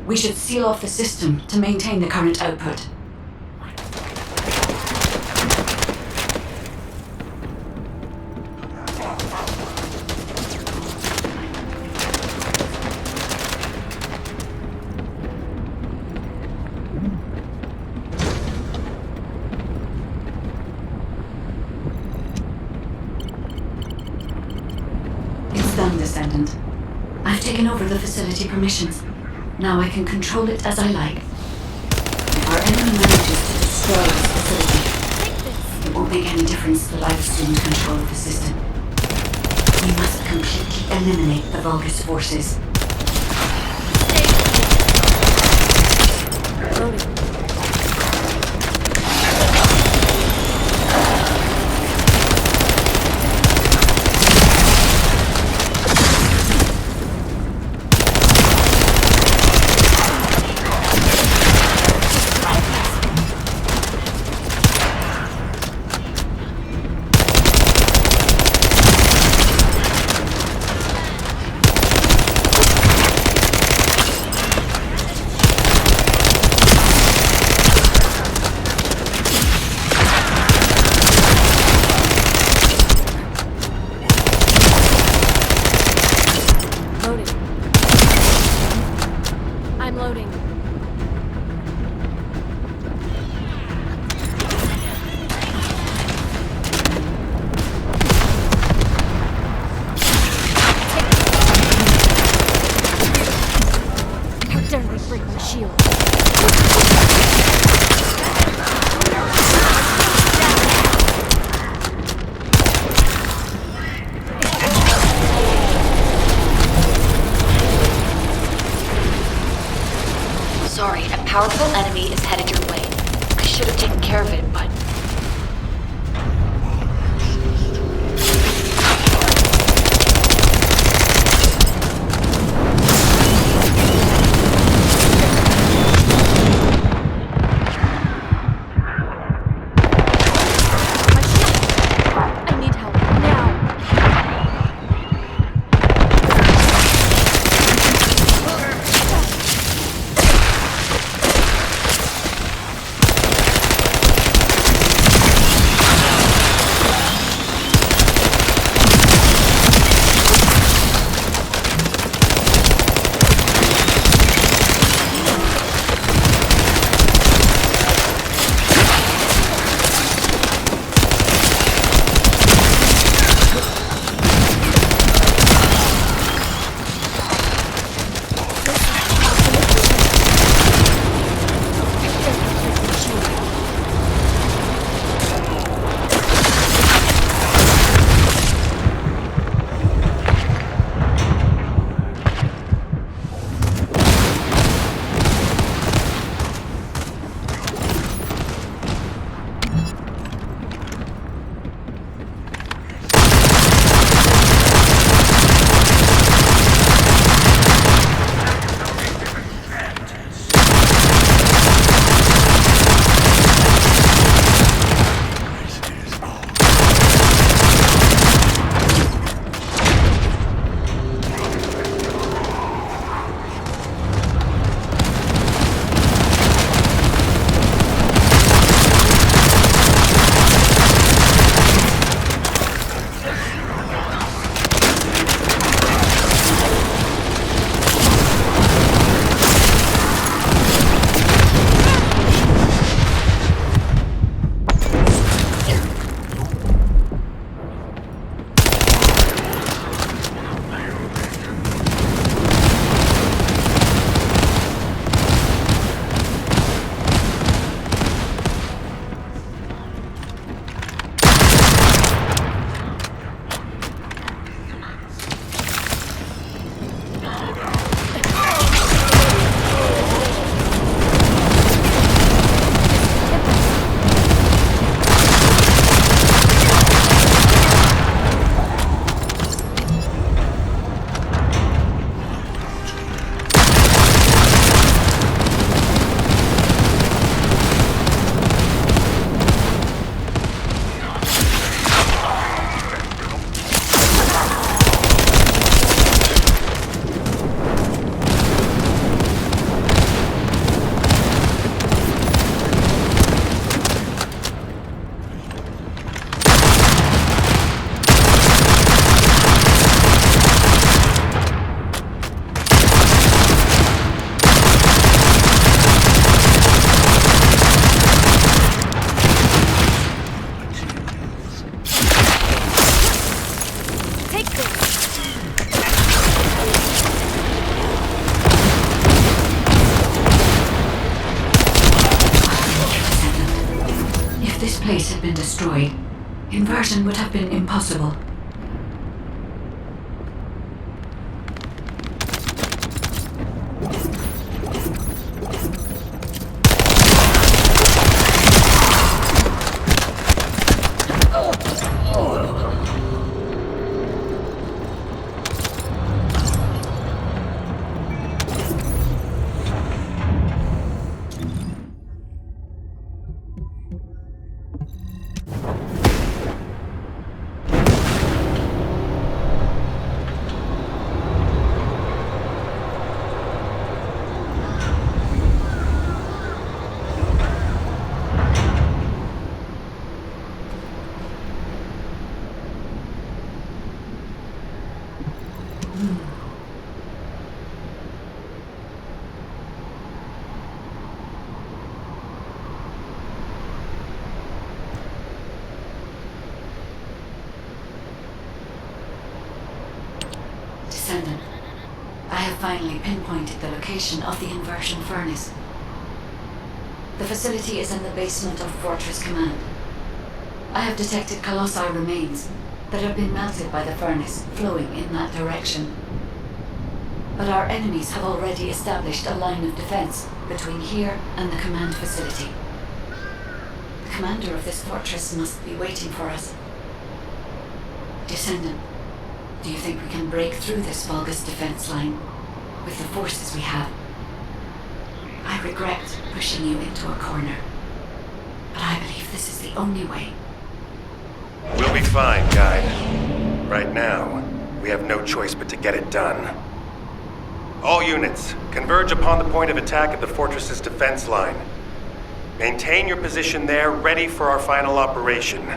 We should seal off the system to maintain the current output. It's done, Descendant. I've taken over the facility permissions. Now I can control it as I like. If our enemy manages to destroy this facility, it won't make any difference that I've assumed control of the system. We must completely eliminate the Vulgus forces. powerful enemy is headed your way. I should have taken care of it, but... I need help now. place had been destroyed, inversion would have been impossible. Descendant, I have finally pinpointed the location of the inversion furnace. The facility is in the basement of Fortress Command. I have detected colossi remains that have been melted by the furnace flowing in that direction. But our enemies have already established a line of defense between here and the command facility. The commander of this fortress must be waiting for us. Descendant, do you think we can break through this Vulgus defense line with the forces we have? I regret pushing you into a corner, but I believe this is the only way. We'll be fine, Guide. Right now, we have no choice but to get it done. All units, converge upon the point of attack at the fortress's defense line. Maintain your position there, ready for our final operation.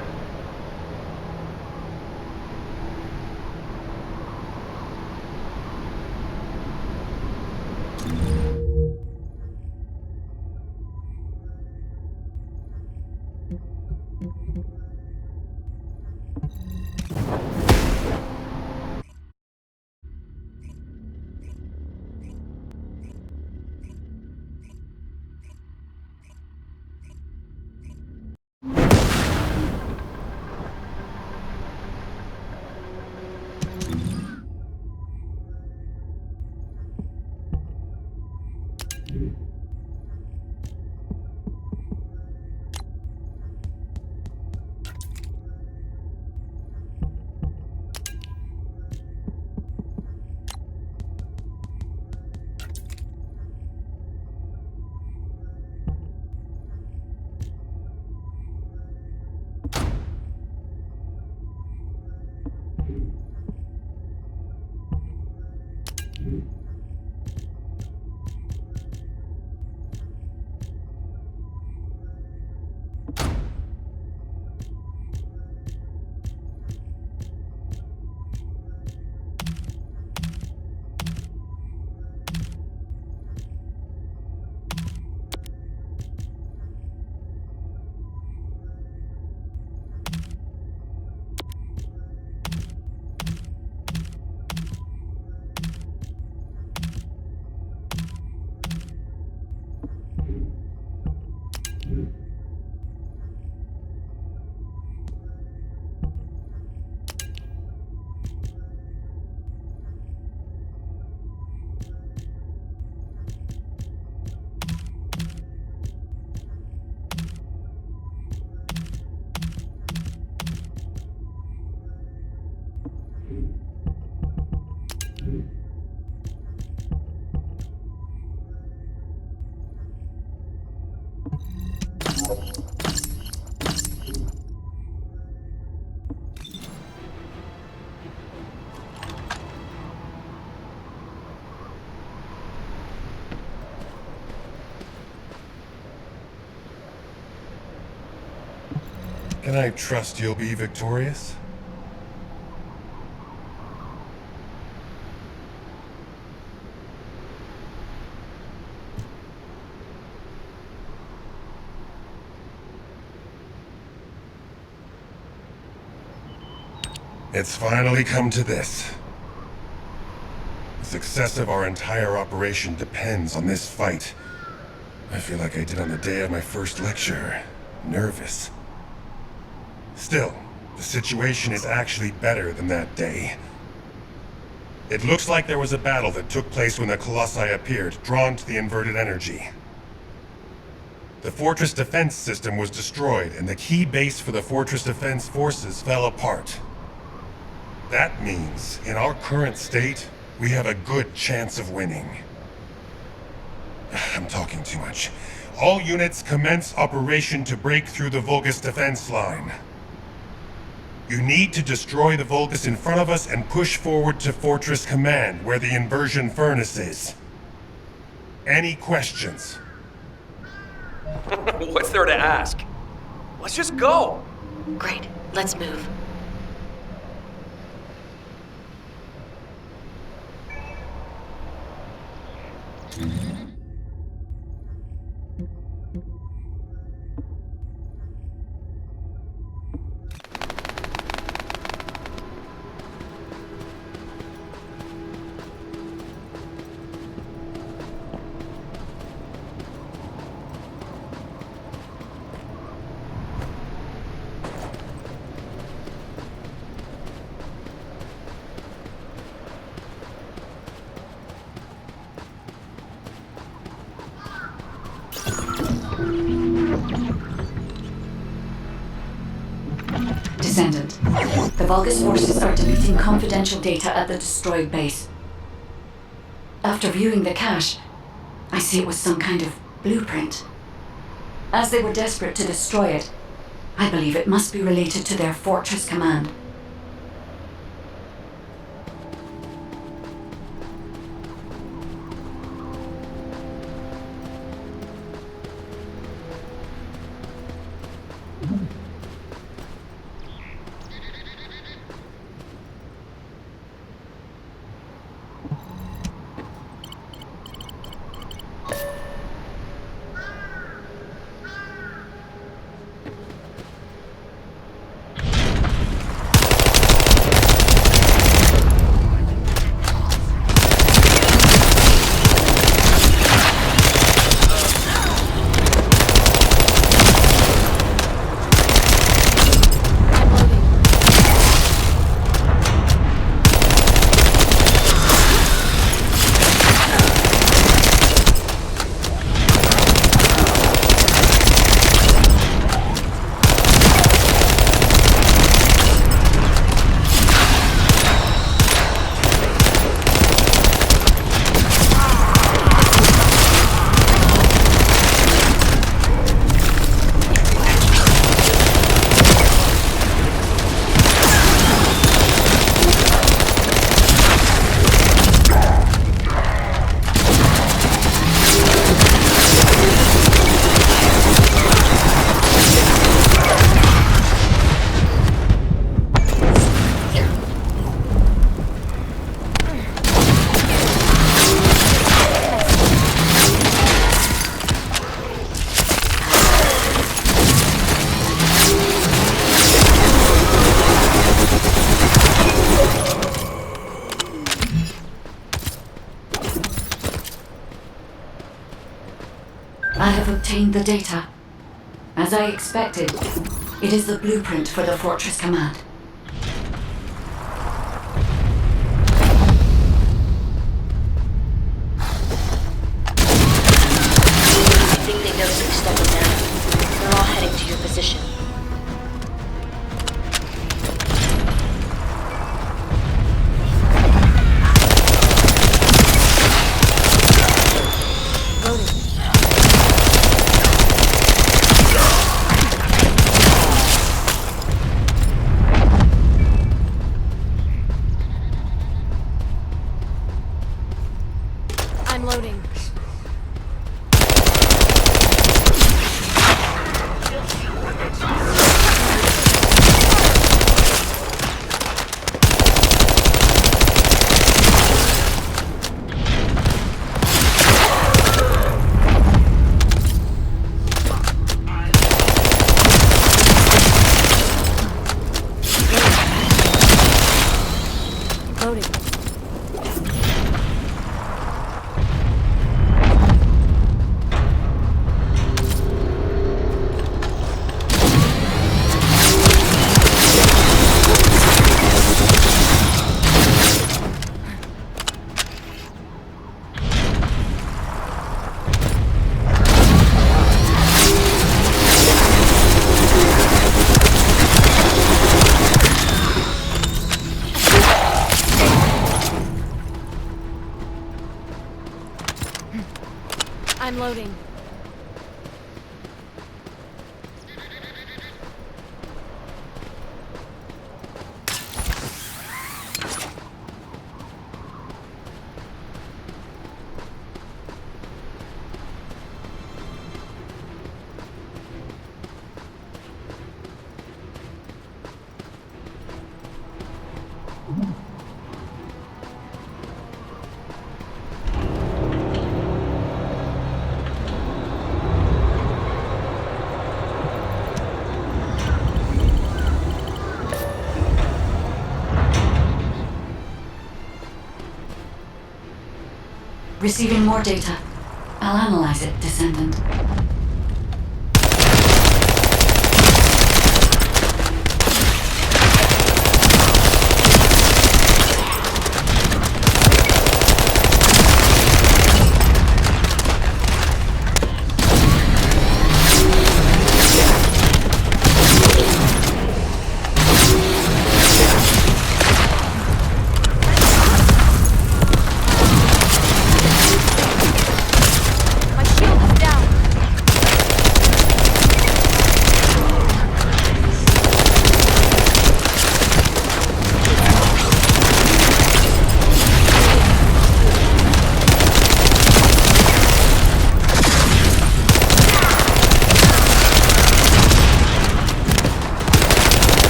Can I trust you'll be victorious? It's finally come to this. The success of our entire operation depends on this fight. I feel like I did on the day of my first lecture. Nervous. Still, the situation is actually better than that day. It looks like there was a battle that took place when the Colossi appeared, drawn to the inverted energy. The fortress defense system was destroyed, and the key base for the fortress defense forces fell apart. That means, in our current state, we have a good chance of winning. I'm talking too much. All units commence operation to break through the Vulgus defense line. You need to destroy the Vulgus in front of us and push forward to Fortress Command, where the inversion furnace is. Any questions? What's there to ask? Let's just go! Great, let's move. Vulgus forces are deleting confidential data at the destroyed base. After viewing the cache, I see it was some kind of blueprint. As they were desperate to destroy it, I believe it must be related to their fortress command. I have obtained the data. As I expected, it is the blueprint for the fortress command. I think they noticed you stepping down. They're all heading to your position. I'm loading. Loading. I'm loading. Receiving more data. I'll analyze it, Descendant.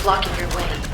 blocking your way.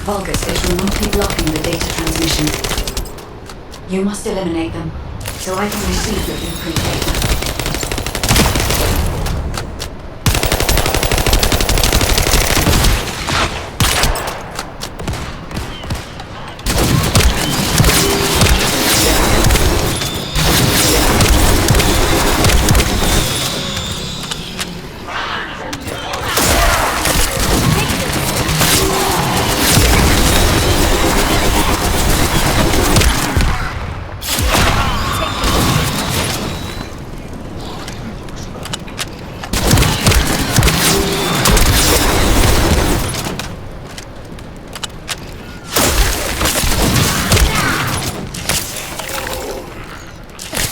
Vulgus is remotely blocking the data transmission. You must eliminate them, so I can receive the blueprint data.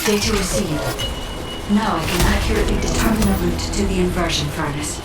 Data received. Now I can accurately determine the route to the inversion furnace.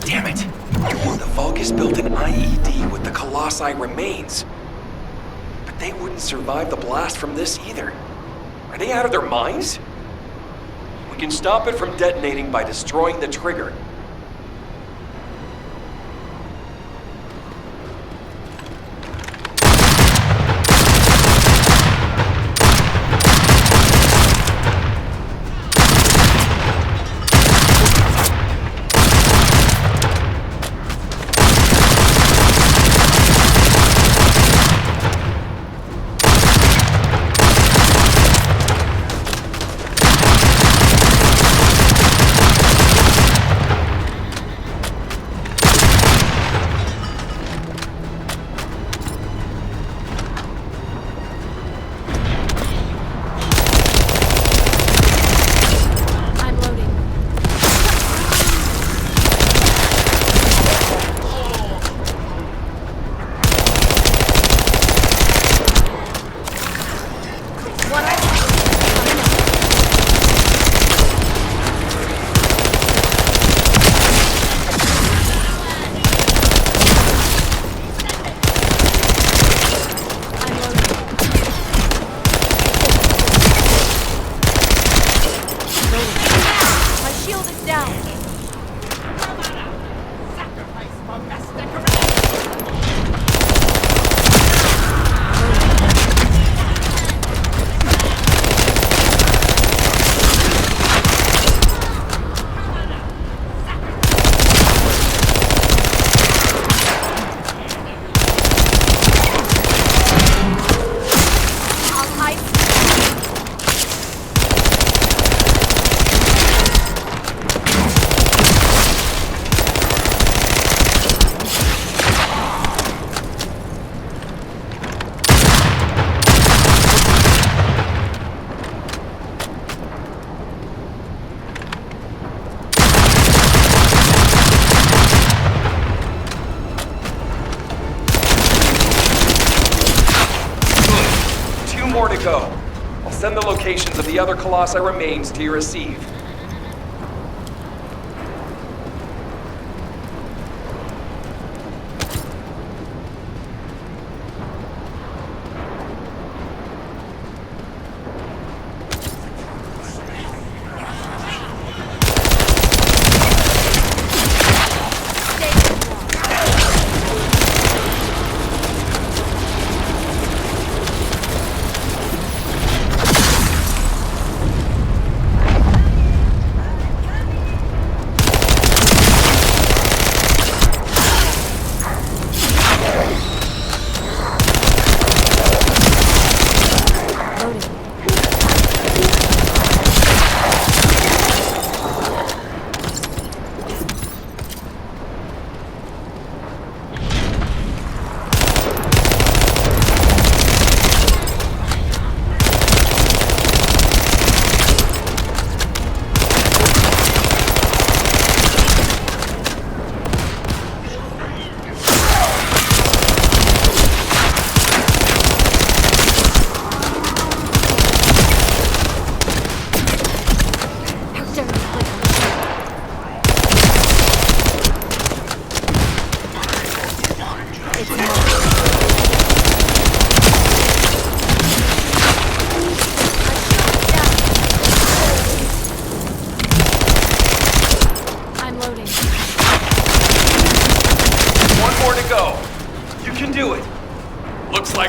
Damn it! The Vulgus built an IED with the Colossi remains. But they wouldn't survive the blast from this either. Are they out of their minds? We can stop it from detonating by destroying the trigger. more to go. I'll send the locations of the other Colossi remains to your receive.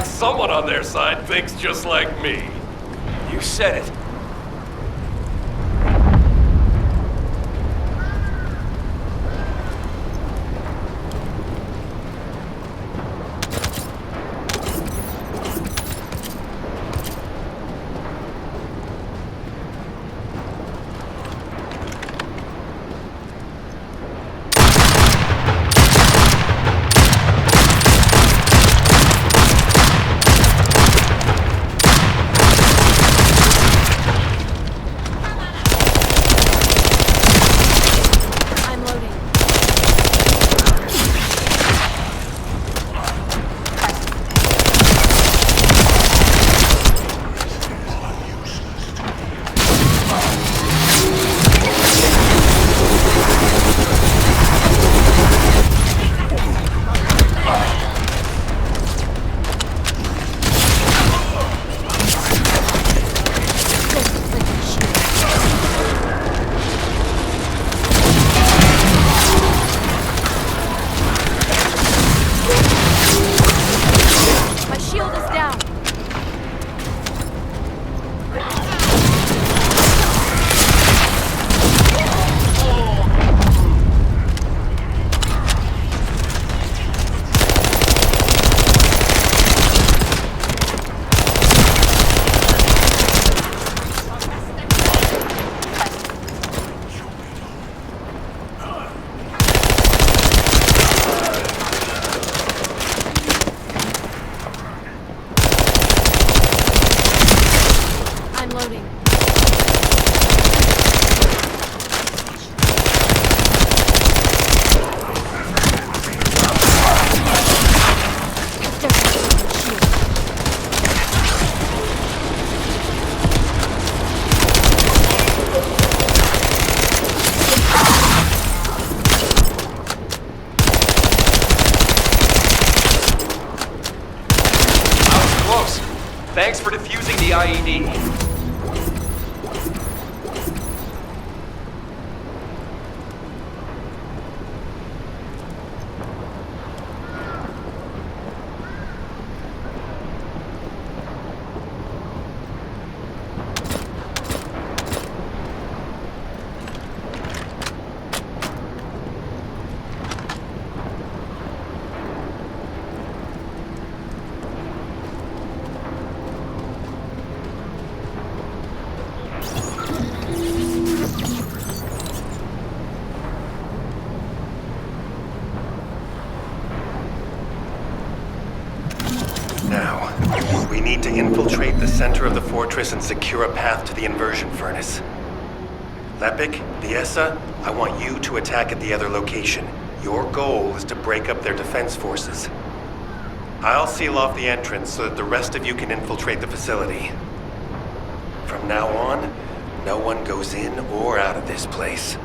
Someone on their side thinks just like me. You said it. Thanks for defusing the IED. We need to infiltrate the center of the fortress and secure a path to the inversion furnace. Lepik, Viesa, I want you to attack at the other location. Your goal is to break up their defense forces. I'll seal off the entrance so that the rest of you can infiltrate the facility. From now on, no one goes in or out of this place.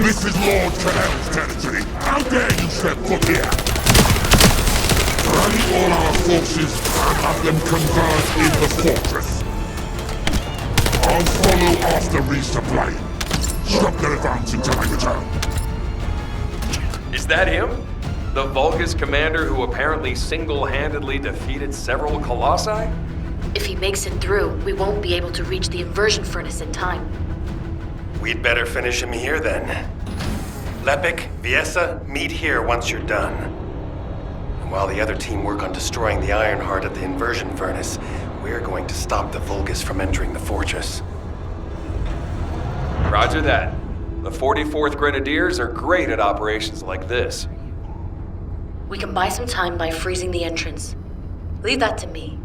This is Lord Canal's territory. How dare you step foot here? Rally all our forces and have them converge in the fortress. I'll follow after resupply. Stop their advance until I return. Is that him? The Vulgus commander who apparently single-handedly defeated several Colossi? If he makes it through, we won't be able to reach the inversion furnace in time. We'd better finish him here then. Lepik, Viesa, meet here once you're done. And while the other team work on destroying the Ironheart at the inversion furnace, we're going to stop the Vulgus from entering the fortress. Roger that. The 44th Grenadiers are great at operations like this. We can buy some time by freezing the entrance. Leave that to me.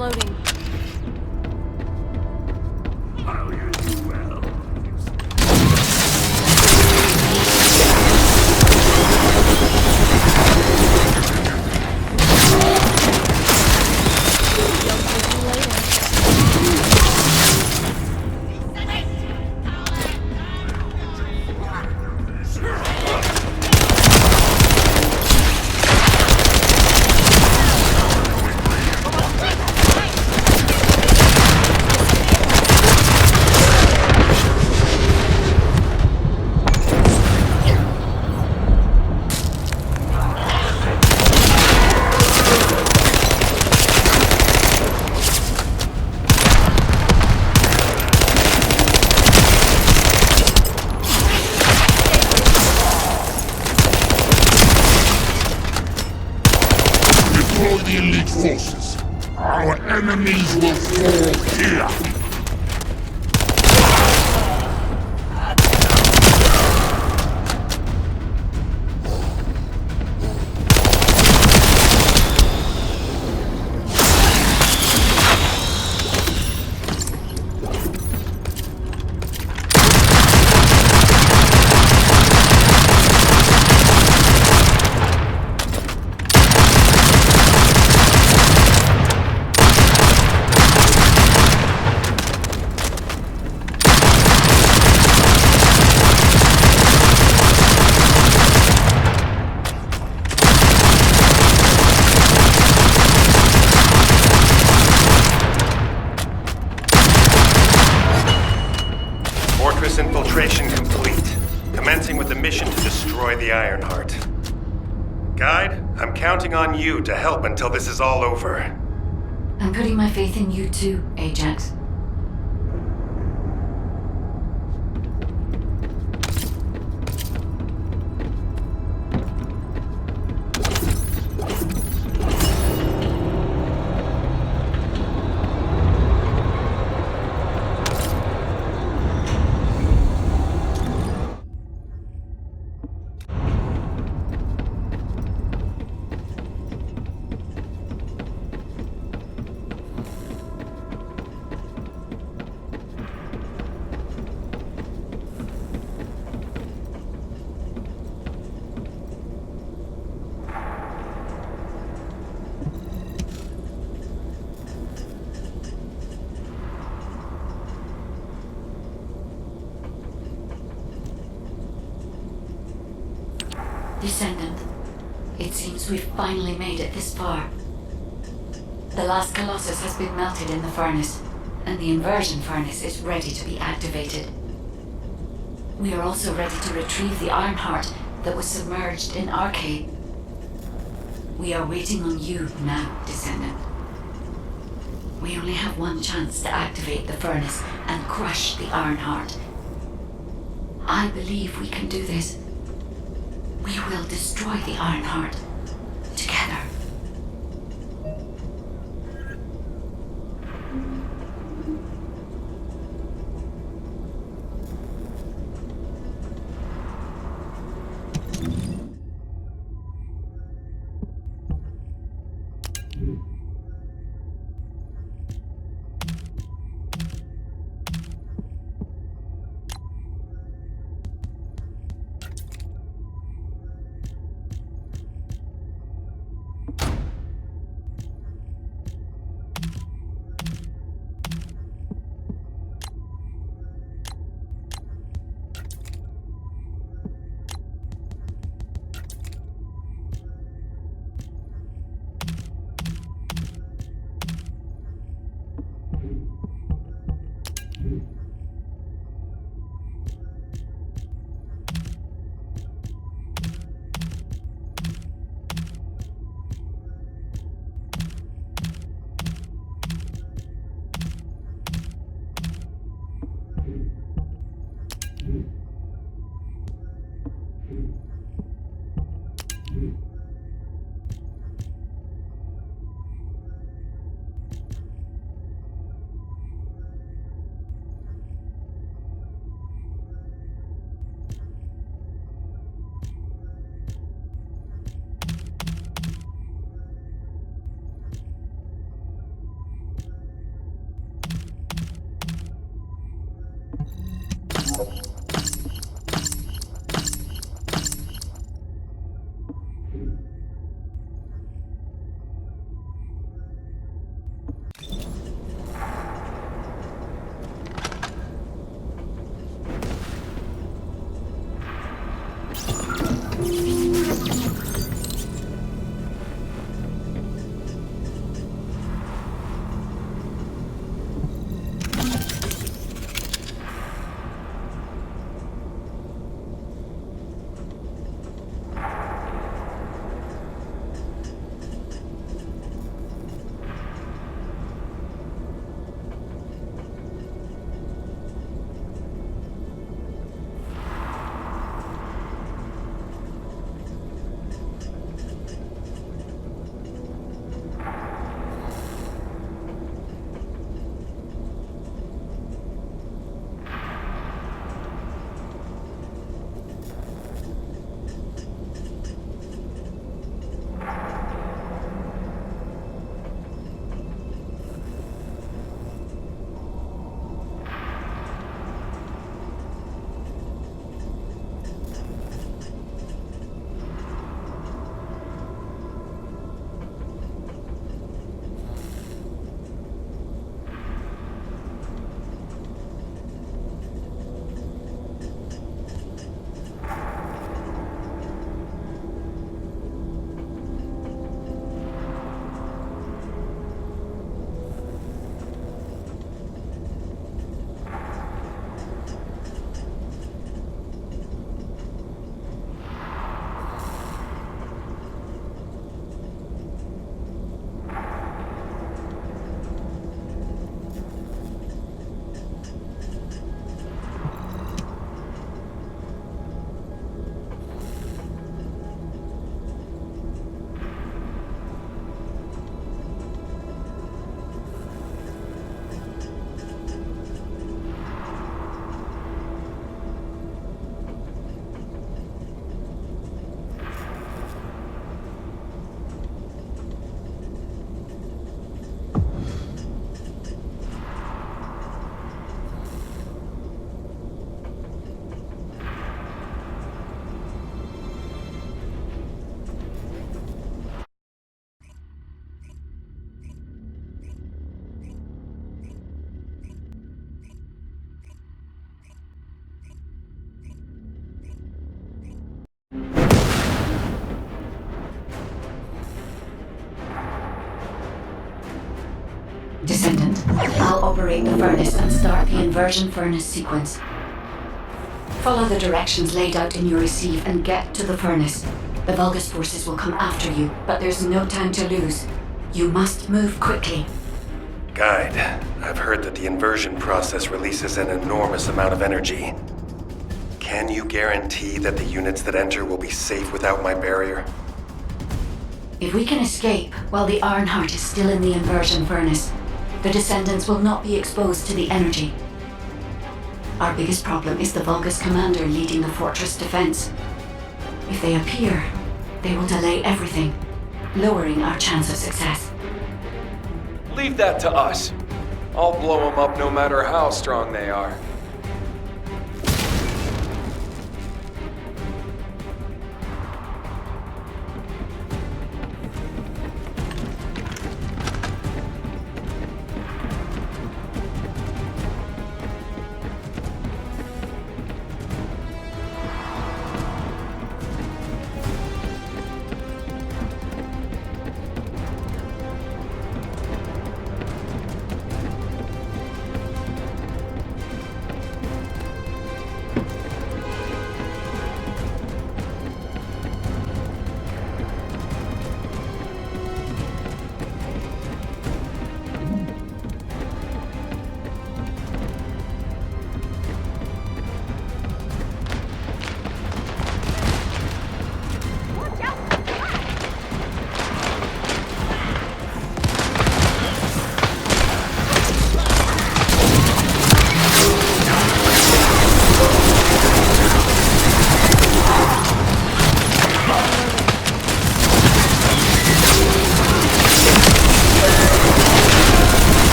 Unloading. Deploy the elite forces. Our enemies will fall here. Fortress infiltration complete. Commencing with the mission to destroy the Ironheart. Guide, I'm counting on you to help until this is all over. I'm putting my faith in you too, Ajax. Descendant, it seems we've finally made it this far. The last Colossus has been melted in the furnace, and the inversion furnace is ready to be activated. We are also ready to retrieve the Ironheart that was submerged in Arcade. We are waiting on you now, Descendant. We only have one chance to activate the furnace and crush the Ironheart. I believe we can do this. We will destroy the Ironheart together. operate the furnace and start the inversion furnace sequence. Follow the directions laid out in your receive and get to the furnace. The Vulgus forces will come after you, but there's no time to lose. You must move quickly. Guide, I've heard that the inversion process releases an enormous amount of energy. Can you guarantee that the units that enter will be safe without my barrier? If we can escape while the Ironheart is still in the inversion furnace, the Descendants will not be exposed to the energy. Our biggest problem is the Vulgus commander leading the fortress defense. If they appear, they will delay everything, lowering our chance of success. Leave that to us. I'll blow them up no matter how strong they are.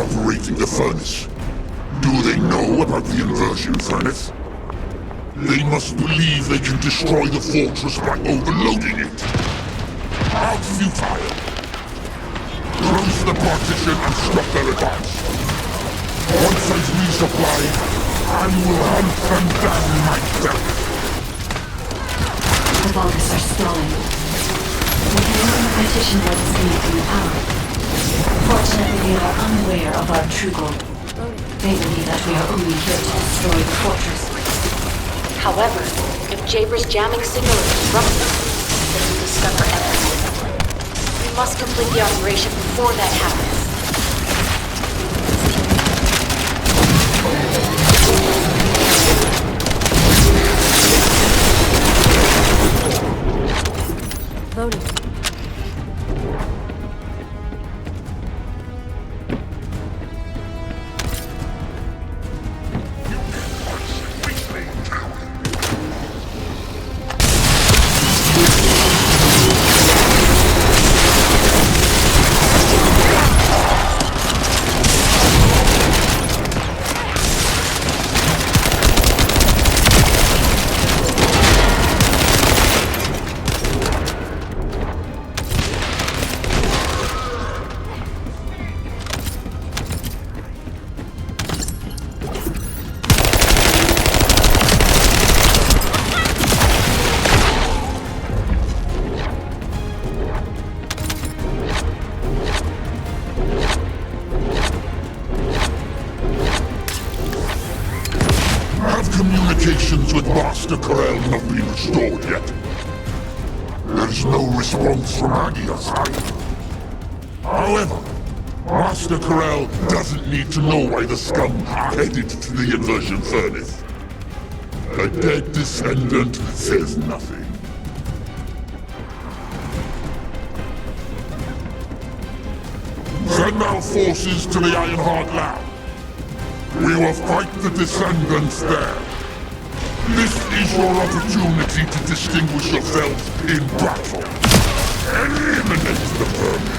Operating the furnace. Do they know about the inversion furnace? They must believe they can destroy the fortress by overloading it. How futile! Close the partition and stop their advance. Once I've resupplied, I will hunt them down myself. The Vulgus are stalling. We can open the partition by disconnecting the power. Fortunately, they are unaware of our true goal. They believe that we are only here to destroy the fortress. However, if Jaber's jamming signal is disrupted, they will discover everything. We must complete the operation before that happens. Loading. Communications with Master Corel not been restored yet. There's no response from Agia's side. However, Master Corel doesn't need to know why the scum are headed to the inversion furnace. A dead descendant says nothing. Send our forces to the Ironheart lab. We will fight the descendants there. This is your opportunity to distinguish yourselves in battle. Eliminate the vermin.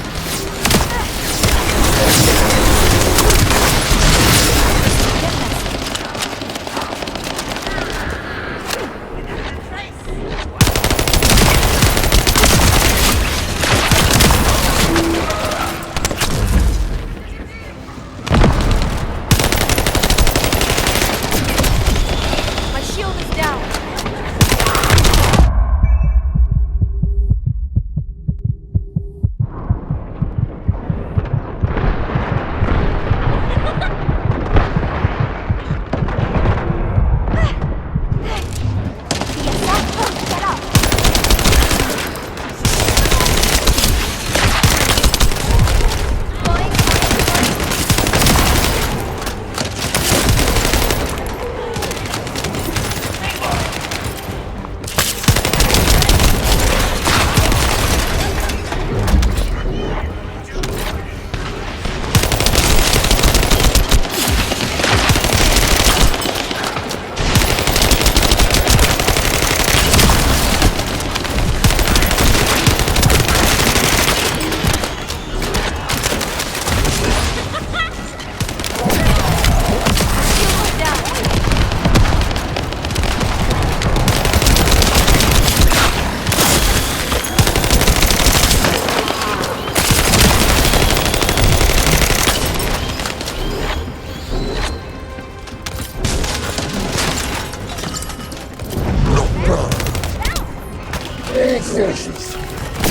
Forces,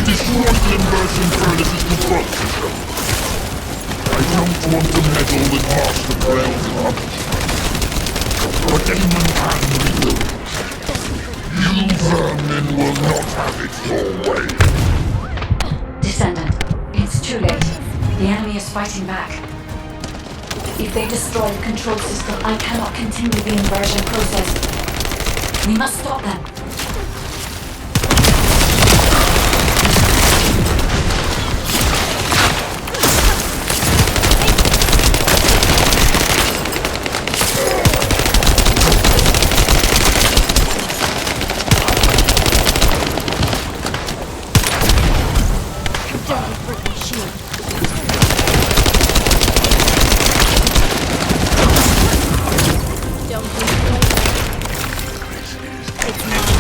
destroy the immersion furnace's control system. I don't want to meddle with Master Trail's accomplishments, but Damon can rebuild it. You vermin will not have it your way. Descendant, it's too late. The enemy is fighting back. If they destroy the control system, I cannot continue the inversion process. We must stop them. It's mine.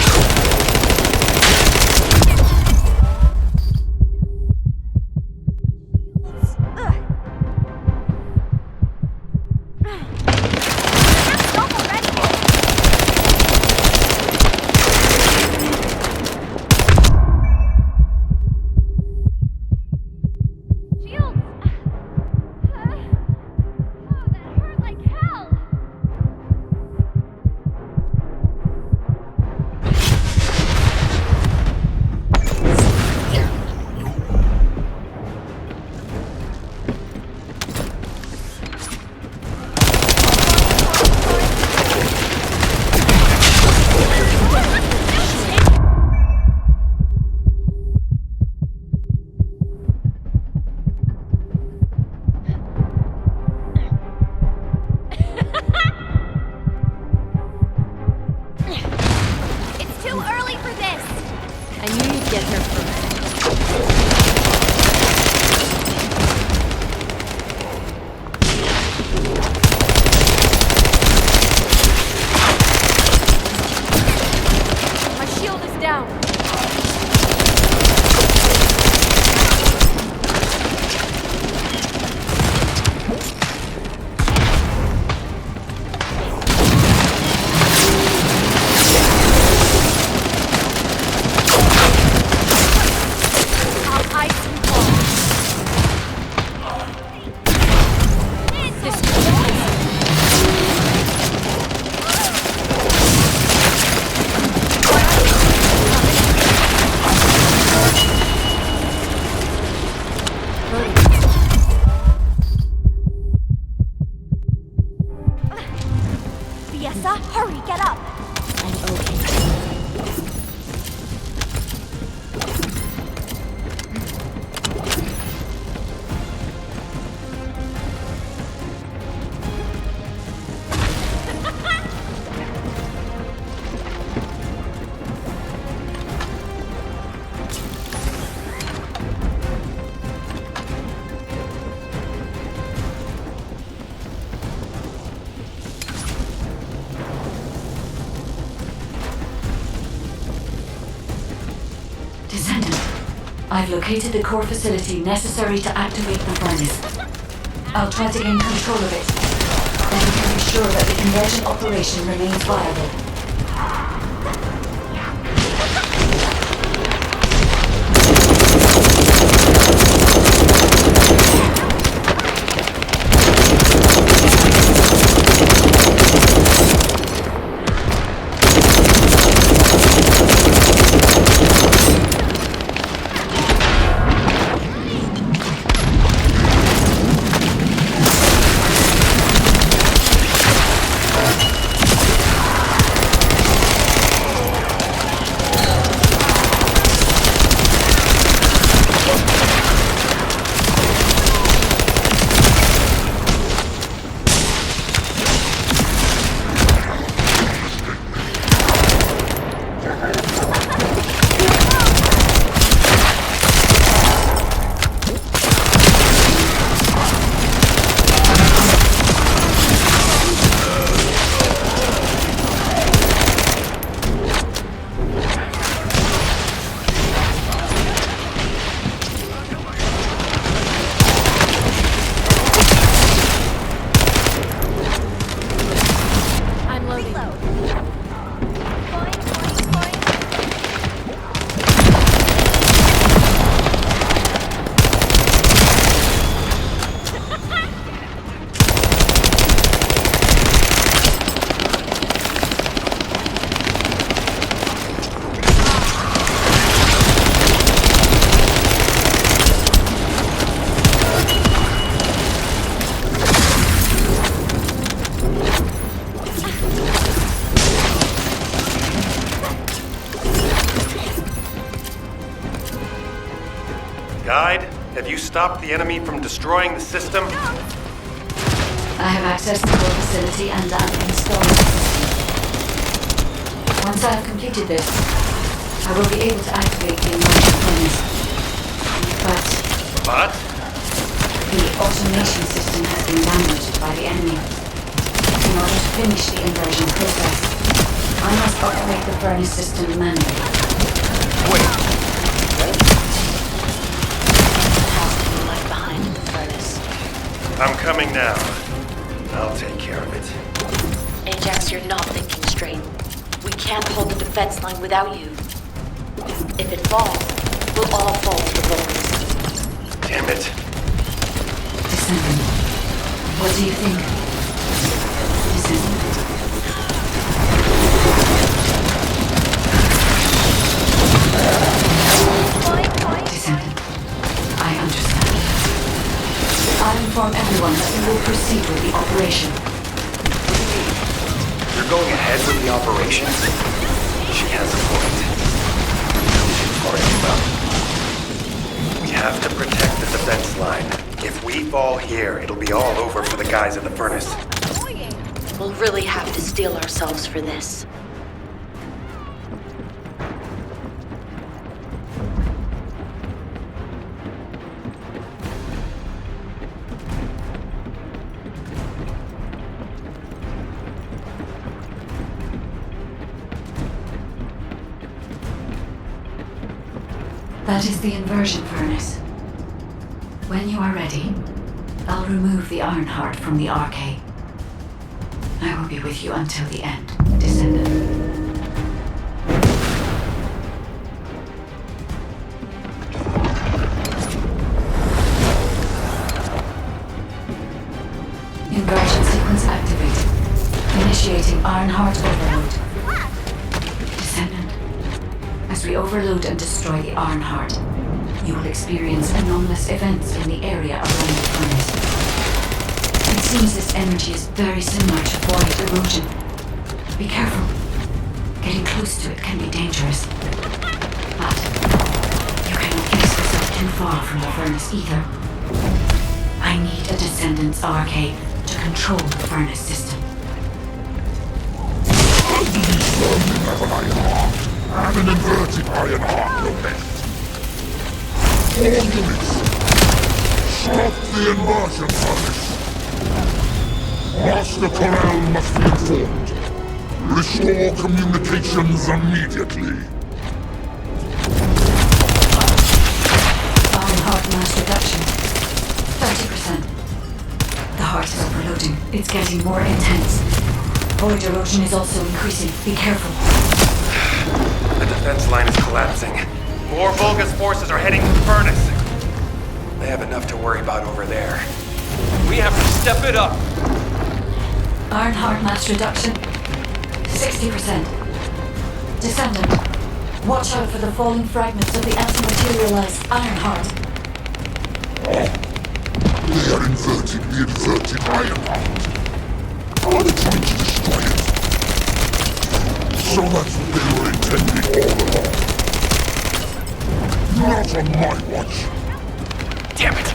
I've located the core facility necessary to activate the furnace. I'll try to gain control of it. Then we can be sure that the conversion operation remains viable. Guide, have you stopped the enemy from destroying the system? I have accessed the core facility and installed the system. Once I have completed this, I will be able to activate the immersion furnace. But? The automation system has been damaged by the enemy. In order to finish the inversion process, I must operate the furnace system manually. Wait. I'm coming now. I'll take care of it. Ajax, you're not thinking straight. We can't hold the defense line without you. If it falls, we'll all fall to the Vulcans. Damn it. Descendant, what do you think? Descendant. Descendant, I understand. I'll inform everyone that we will proceed with the operation. You're going ahead with the operation? She has a point. We have to protect the defense line. If we fall here, it'll be all over for the guys at the furnace. We'll really have to steel ourselves for this. That is the inversion furnace. When you are ready, I'll remove the iron heart from the arcade. I will be with you until the end, Descendant. Inversion sequence activated. Initiating iron heart overload. Descendant. As we overload and destroy the iron heart, you will experience anomalous events in the area around the furnace. It seems this energy is very similar to void erosion. Be careful. Getting close to it can be dangerous. But you cannot place yourself too far from the furnace either. I need a Descendant's arcade to control the furnace system. And an inverted iron heart no less. All units, stop the inversion furnace. Master Corral must be informed. Restore communications immediately. overloading. It's getting more intense. Void erosion is also increasing. Be careful. The defense line is collapsing. More Vulgus forces are heading to the furnace. They have enough to worry about over there. We have to step it up. Ironheart mass reduction, 60%. Descendant, watch out for the falling fragments of the anti-materialized Ironheart. They are inverting the inverted Ironheart. Are they trying to destroy it? So that's what they were intending all along. Not on my watch. Damn it!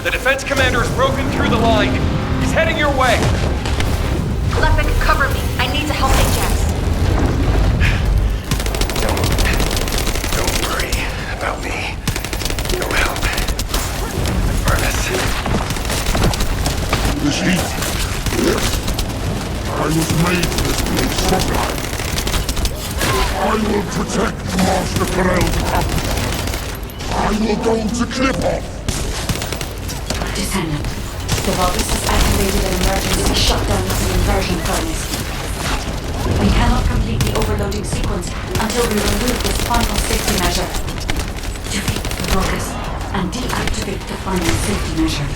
The defense commander has broken through the line. He's heading your way. Lepic, cover me. I need to help Ajax. Don't worry about me. Go help. The furnace. This heat. Yes. I was made for this place, wasn't I? I will protect Master Pharrell's company. I will go to Cliff-Off. Descendant, the Vulgus has activated an emergency shutdown of the inversion furnace. We cannot complete the overloading sequence until we remove this final safety measure. Defeat the Vulgus and deactivate the final safety measure.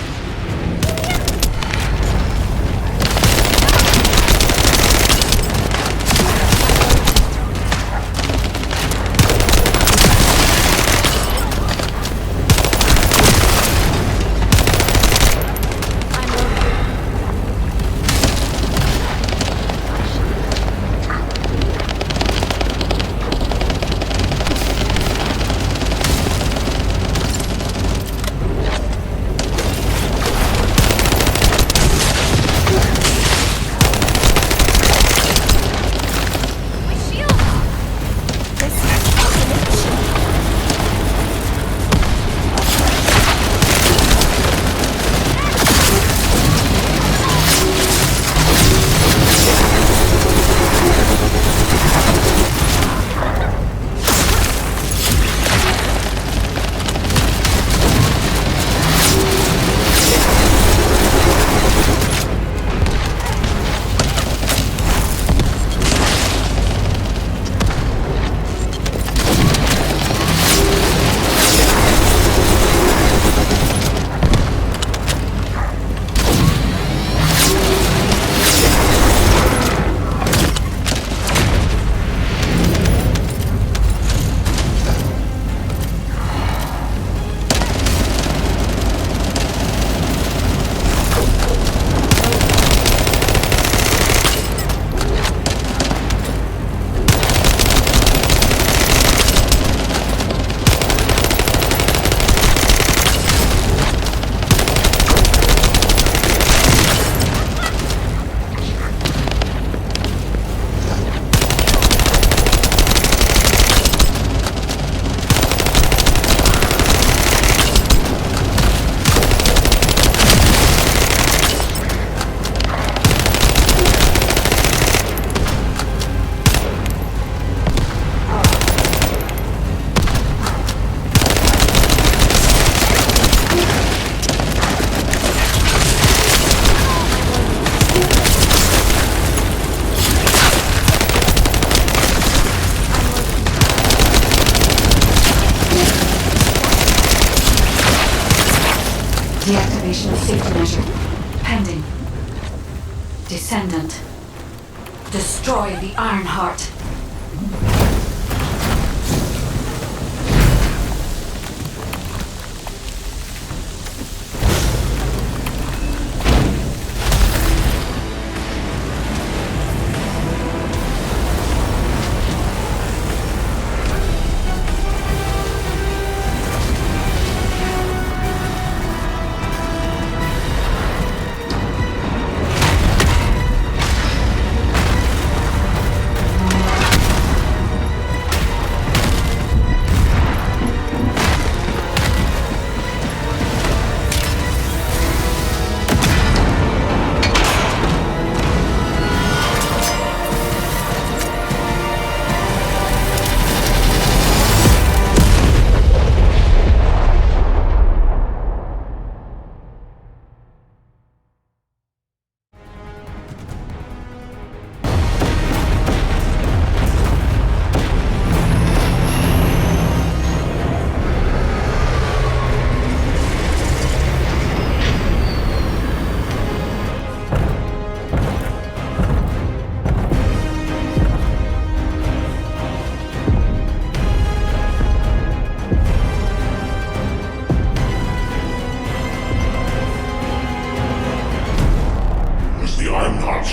Deactivation of safety measure. Pending. Descendant. Destroy the Ironheart.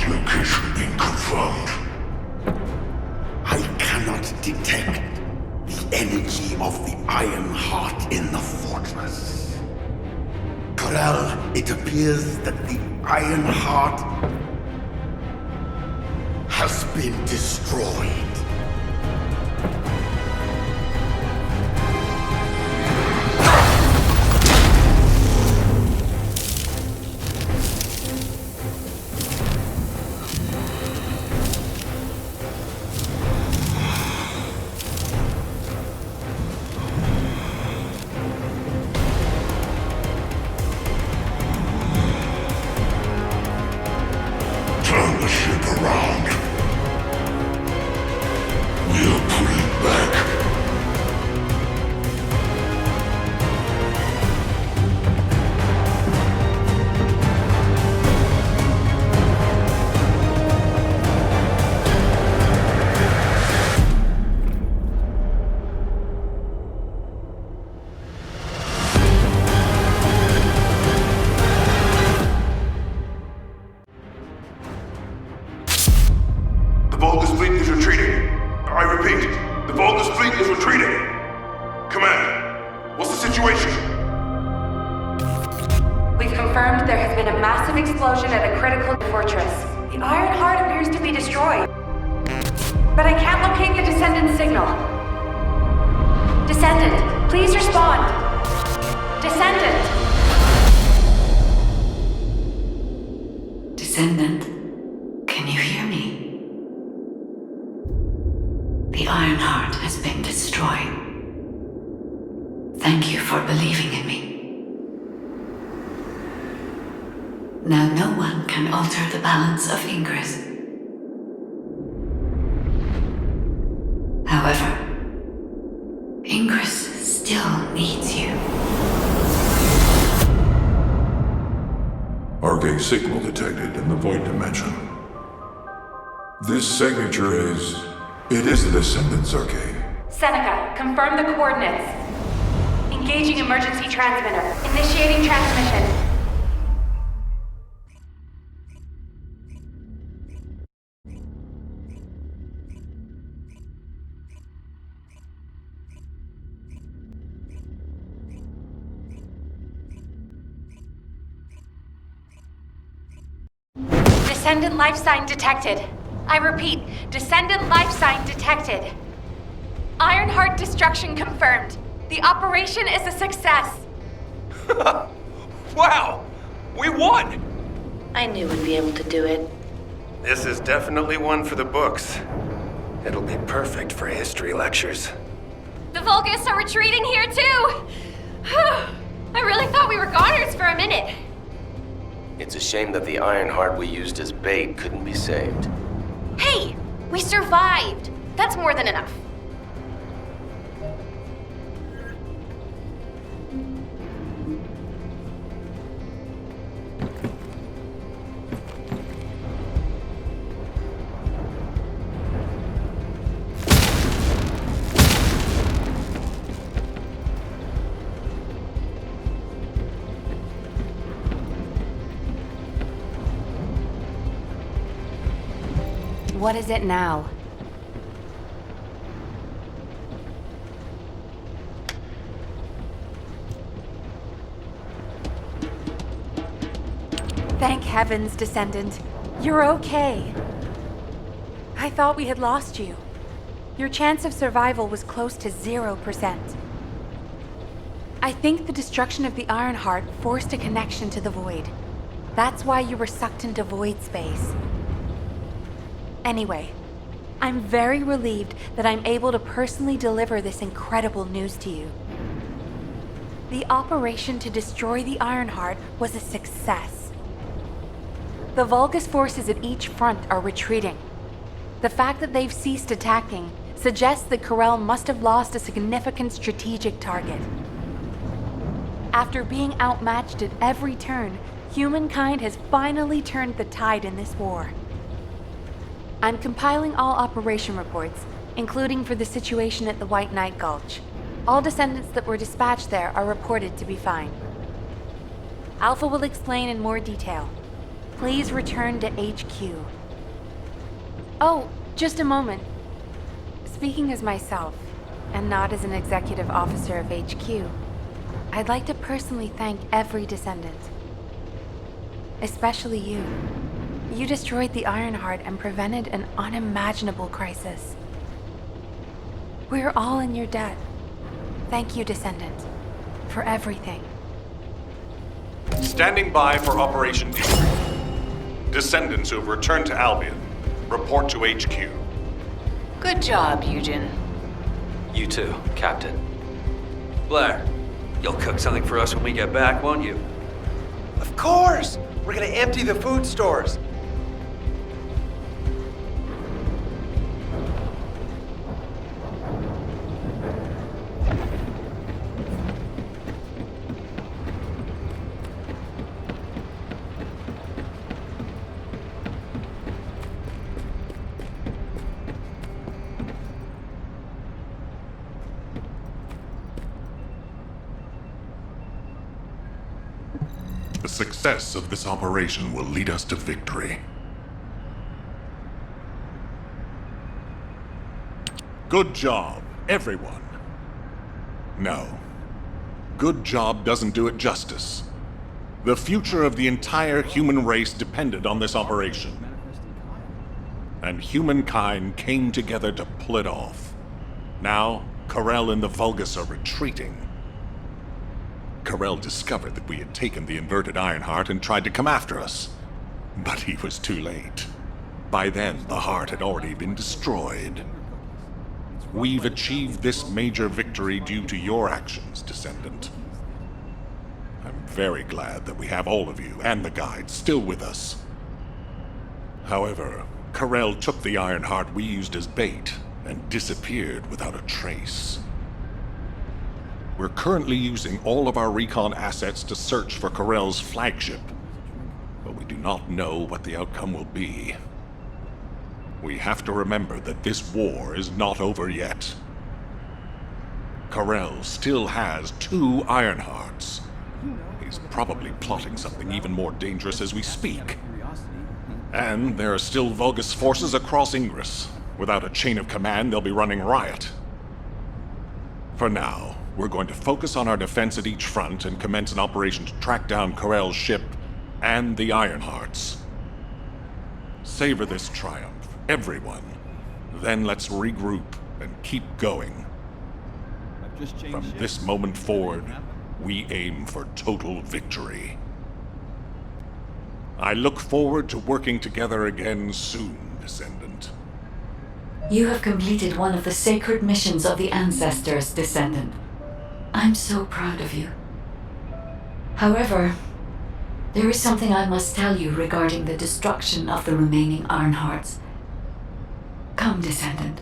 Target's location been confirmed? I cannot detect the energy of the Iron Heart in the fortress. Corel, it appears that the Iron Heart has been destroyed. Turn the ship around. We'll pull it back. The Vulgus fleet is retreating. I repeat, the Vulgus fleet is retreating. Command, what's the situation? We've confirmed there has been a massive explosion at a critical fortress. The Iron Heart appears to be destroyed. But I can't locate the Descendant signal. Descendant, please respond. Descendant! Descendant, can you hear me? The Iron Heart has been destroyed. Thank you for believing in me. Now no one can alter the balance of Ingress. However, Ingress still needs you. Arcade signal detected in the Void Dimension. This signature is... It is the Descendant's Arcade. Seneca, confirm the coordinates. Engaging emergency transmitter. Initiating transmission. Descendant life sign detected. I repeat, Descendant life sign detected. Ironheart destruction confirmed. The operation is a success. Wow! We won! I knew we'd be able to do it. This is definitely one for the books. It'll be perfect for history lectures. The Vulgus are retreating here too! I really thought we were goners for a minute. It's a shame that the Iron Heart we used as bait couldn't be saved. Hey! We survived! That's more than enough. What is it now? Thank heavens, Descendant. You're okay. I thought we had lost you. Your chance of survival was close to 0%. I think the destruction of the Iron Heart forced a connection to the Void. That's why you were sucked into Void space. Anyway, I'm very relieved that I'm able to personally deliver this incredible news to you. The operation to destroy the Iron Heart was a success. The Vulgus forces at each front are retreating. The fact that they've ceased attacking suggests that Corel must have lost a significant strategic target. After being outmatched at every turn, humankind has finally turned the tide in this war. I'm compiling all operation reports, including for the situation at the White Knight Gulch. All descendants that were dispatched there are reported to be fine. Alpha will explain in more detail. Please return to HQ. Oh, just a moment. Speaking as myself, and not as an executive officer of HQ, I'd like to personally thank every Descendant. Especially you. You destroyed the Ironheart and prevented an unimaginable crisis. We're all in your debt. Thank you, Descendant, for everything. Standing by for Operation D. Descendants who have returned to Albion, report to HQ. Good job, Eugen. You too, Captain. Blair, you'll cook something for us when we get back, won't you? Of course! We're gonna empty the food stores. The success of this operation will lead us to victory. Good job, everyone. No. Good job doesn't do it justice. The future of the entire human race depended on this operation. And humankind came together to pull it off. Now, Karel and the Vulgus are retreating. Karel discovered that we had taken the inverted Ironheart and tried to come after us. But he was too late. By then, the heart had already been destroyed. We've achieved this major victory due to your actions, Descendant. I'm very glad that we have all of you and the guide still with us. However, Karel took the Ironheart we used as bait and disappeared without a trace. We're currently using all of our recon assets to search for Karel's flagship, but we do not know what the outcome will be. We have to remember that this war is not over yet. Karel still has 2 Ironhearts. He's probably plotting something even more dangerous as we speak. And there are still Vulgus forces across Ingress. Without a chain of command, they'll be running riot. For now, we're going to focus on our defense at each front and commence an operation to track down Karel's ship and the Ironhearts. Savor this triumph, everyone. Then let's regroup and keep going. From this moment forward, we aim for total victory. I look forward to working together again soon, Descendant. You have completed one of the sacred missions of the Ancestors, Descendant. I'm so proud of you. However, there is something I must tell you regarding the destruction of the remaining Ironhearts. Come, Descendant.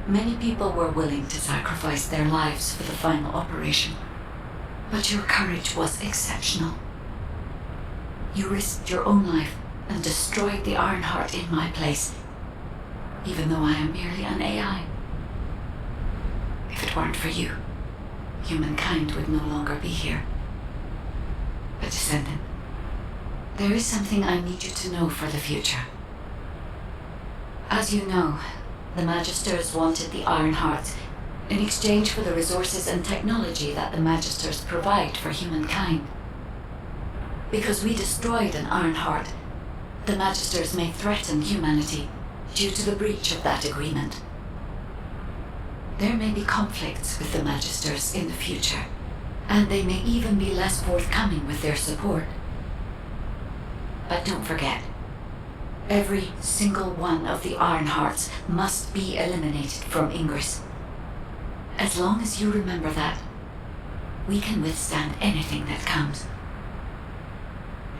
Many people were willing to sacrifice their lives for the final operation, but your courage was exceptional. You risked your own life and destroyed the Ironheart in my place, even though I am merely an AI. If it weren't for you, humankind would no longer be here. But Descendant, there is something I need you to know for the future. As you know, The Magisters wanted the Ironheart in exchange for the resources and technology that the Magisters provide for humankind. Because we destroyed an Ironheart, the Magisters may threaten humanity due to the breach of that agreement. There may be conflicts with the Magisters in the future, and they may even be less forthcoming with their support. But don't forget, every single one of the Ironhearts must be eliminated from Ingress. As long as you remember that, we can withstand anything that comes.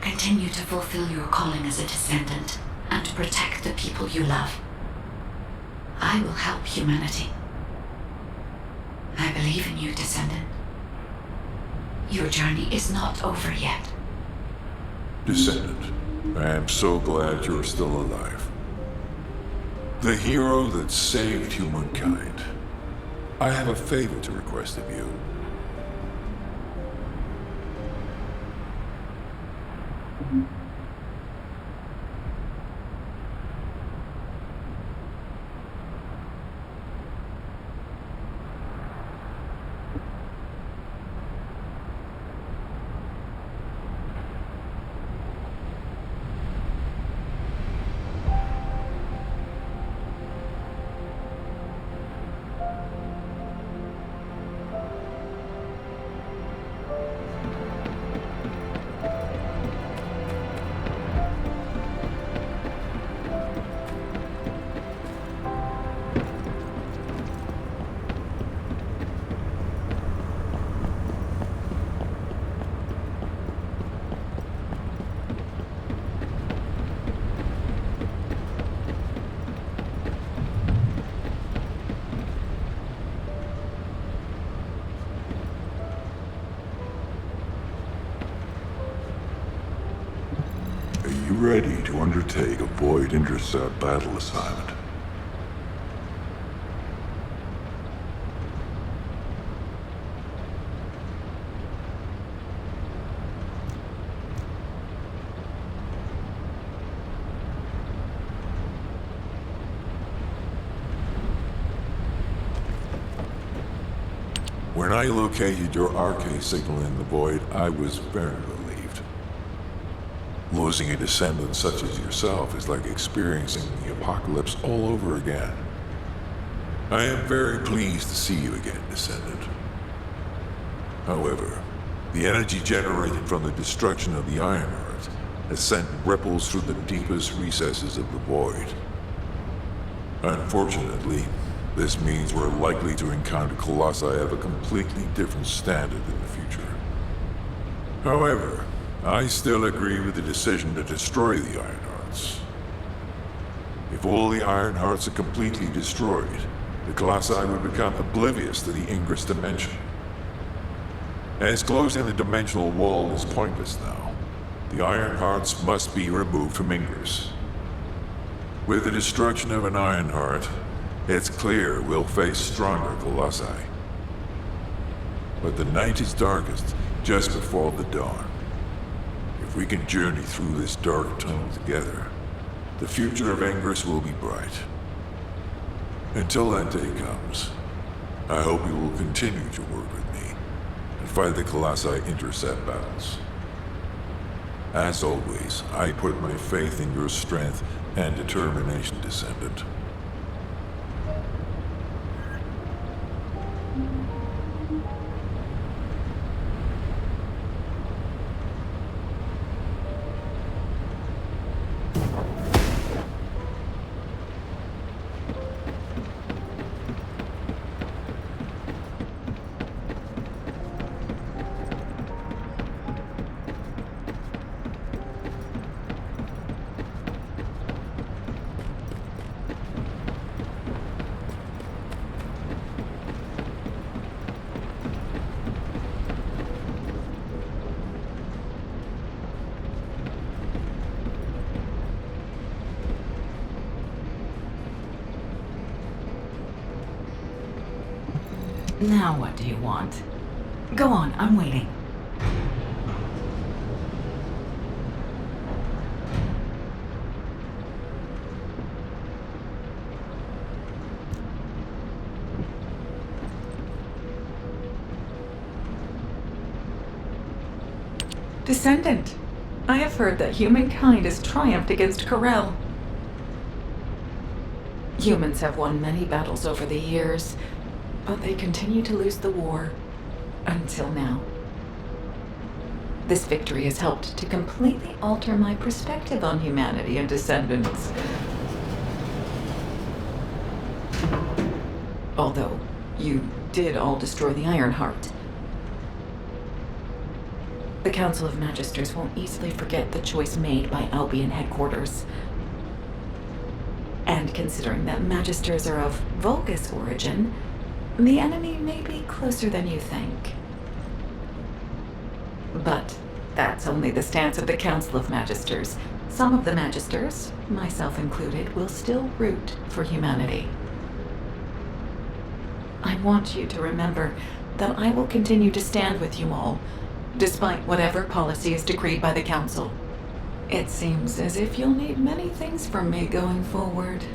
Continue to fulfill your calling as a Descendant and protect the people you love. I will help humanity. I believe in you, Descendant. Your journey is not over yet. Descendant, I am so glad you're still alive. The hero that saved humankind. I have a favor to request of you. Ready to undertake a void intercept battle assignment. When I located your RK signal in the void, I was very relieved. Losing a descendant such as yourself is like experiencing the apocalypse all over again. I am very pleased to see you again, Descendant. However, the energy generated from the destruction of the Ironheart has sent ripples through the deepest recesses of the void. Unfortunately, this means we're likely to encounter Colossi of a completely different standard in the future. However, I still agree with the decision to destroy the Ironhearts. If all the Ironhearts are completely destroyed, the Colossi would become oblivious to the Ingress dimension. As closing the dimensional wall is pointless now, the Ironhearts must be removed from Ingress. With the destruction of an Ironheart, it's clear we'll face stronger Colossi. But the night is darkest just before the dawn. If we can journey through this dark tunnel together, the future of Ingress will be bright. Until that day comes, I hope you will continue to work with me and fight the Colossi intercept battles. As always, I put my faith in your strength and determination, Descendant. Now what do you want? Go on, I'm waiting. Descendant, I have heard that humankind has triumphed against Corel. Humans have won many battles over the years, but they continue to lose the war. Until now. This victory has helped to completely alter my perspective on humanity and Descendants. Although, you did all destroy the Ironheart. The Council of Magisters won't easily forget the choice made by Albion headquarters. And considering that Magisters are of Vulgus origin, the enemy may be closer than you think. But that's only the stance of the Council of Magisters. Some of the Magisters, myself included, will still root for humanity. I want you to remember that I will continue to stand with you all, despite whatever policy is decreed by the Council. It seems as if you'll need many things from me going forward.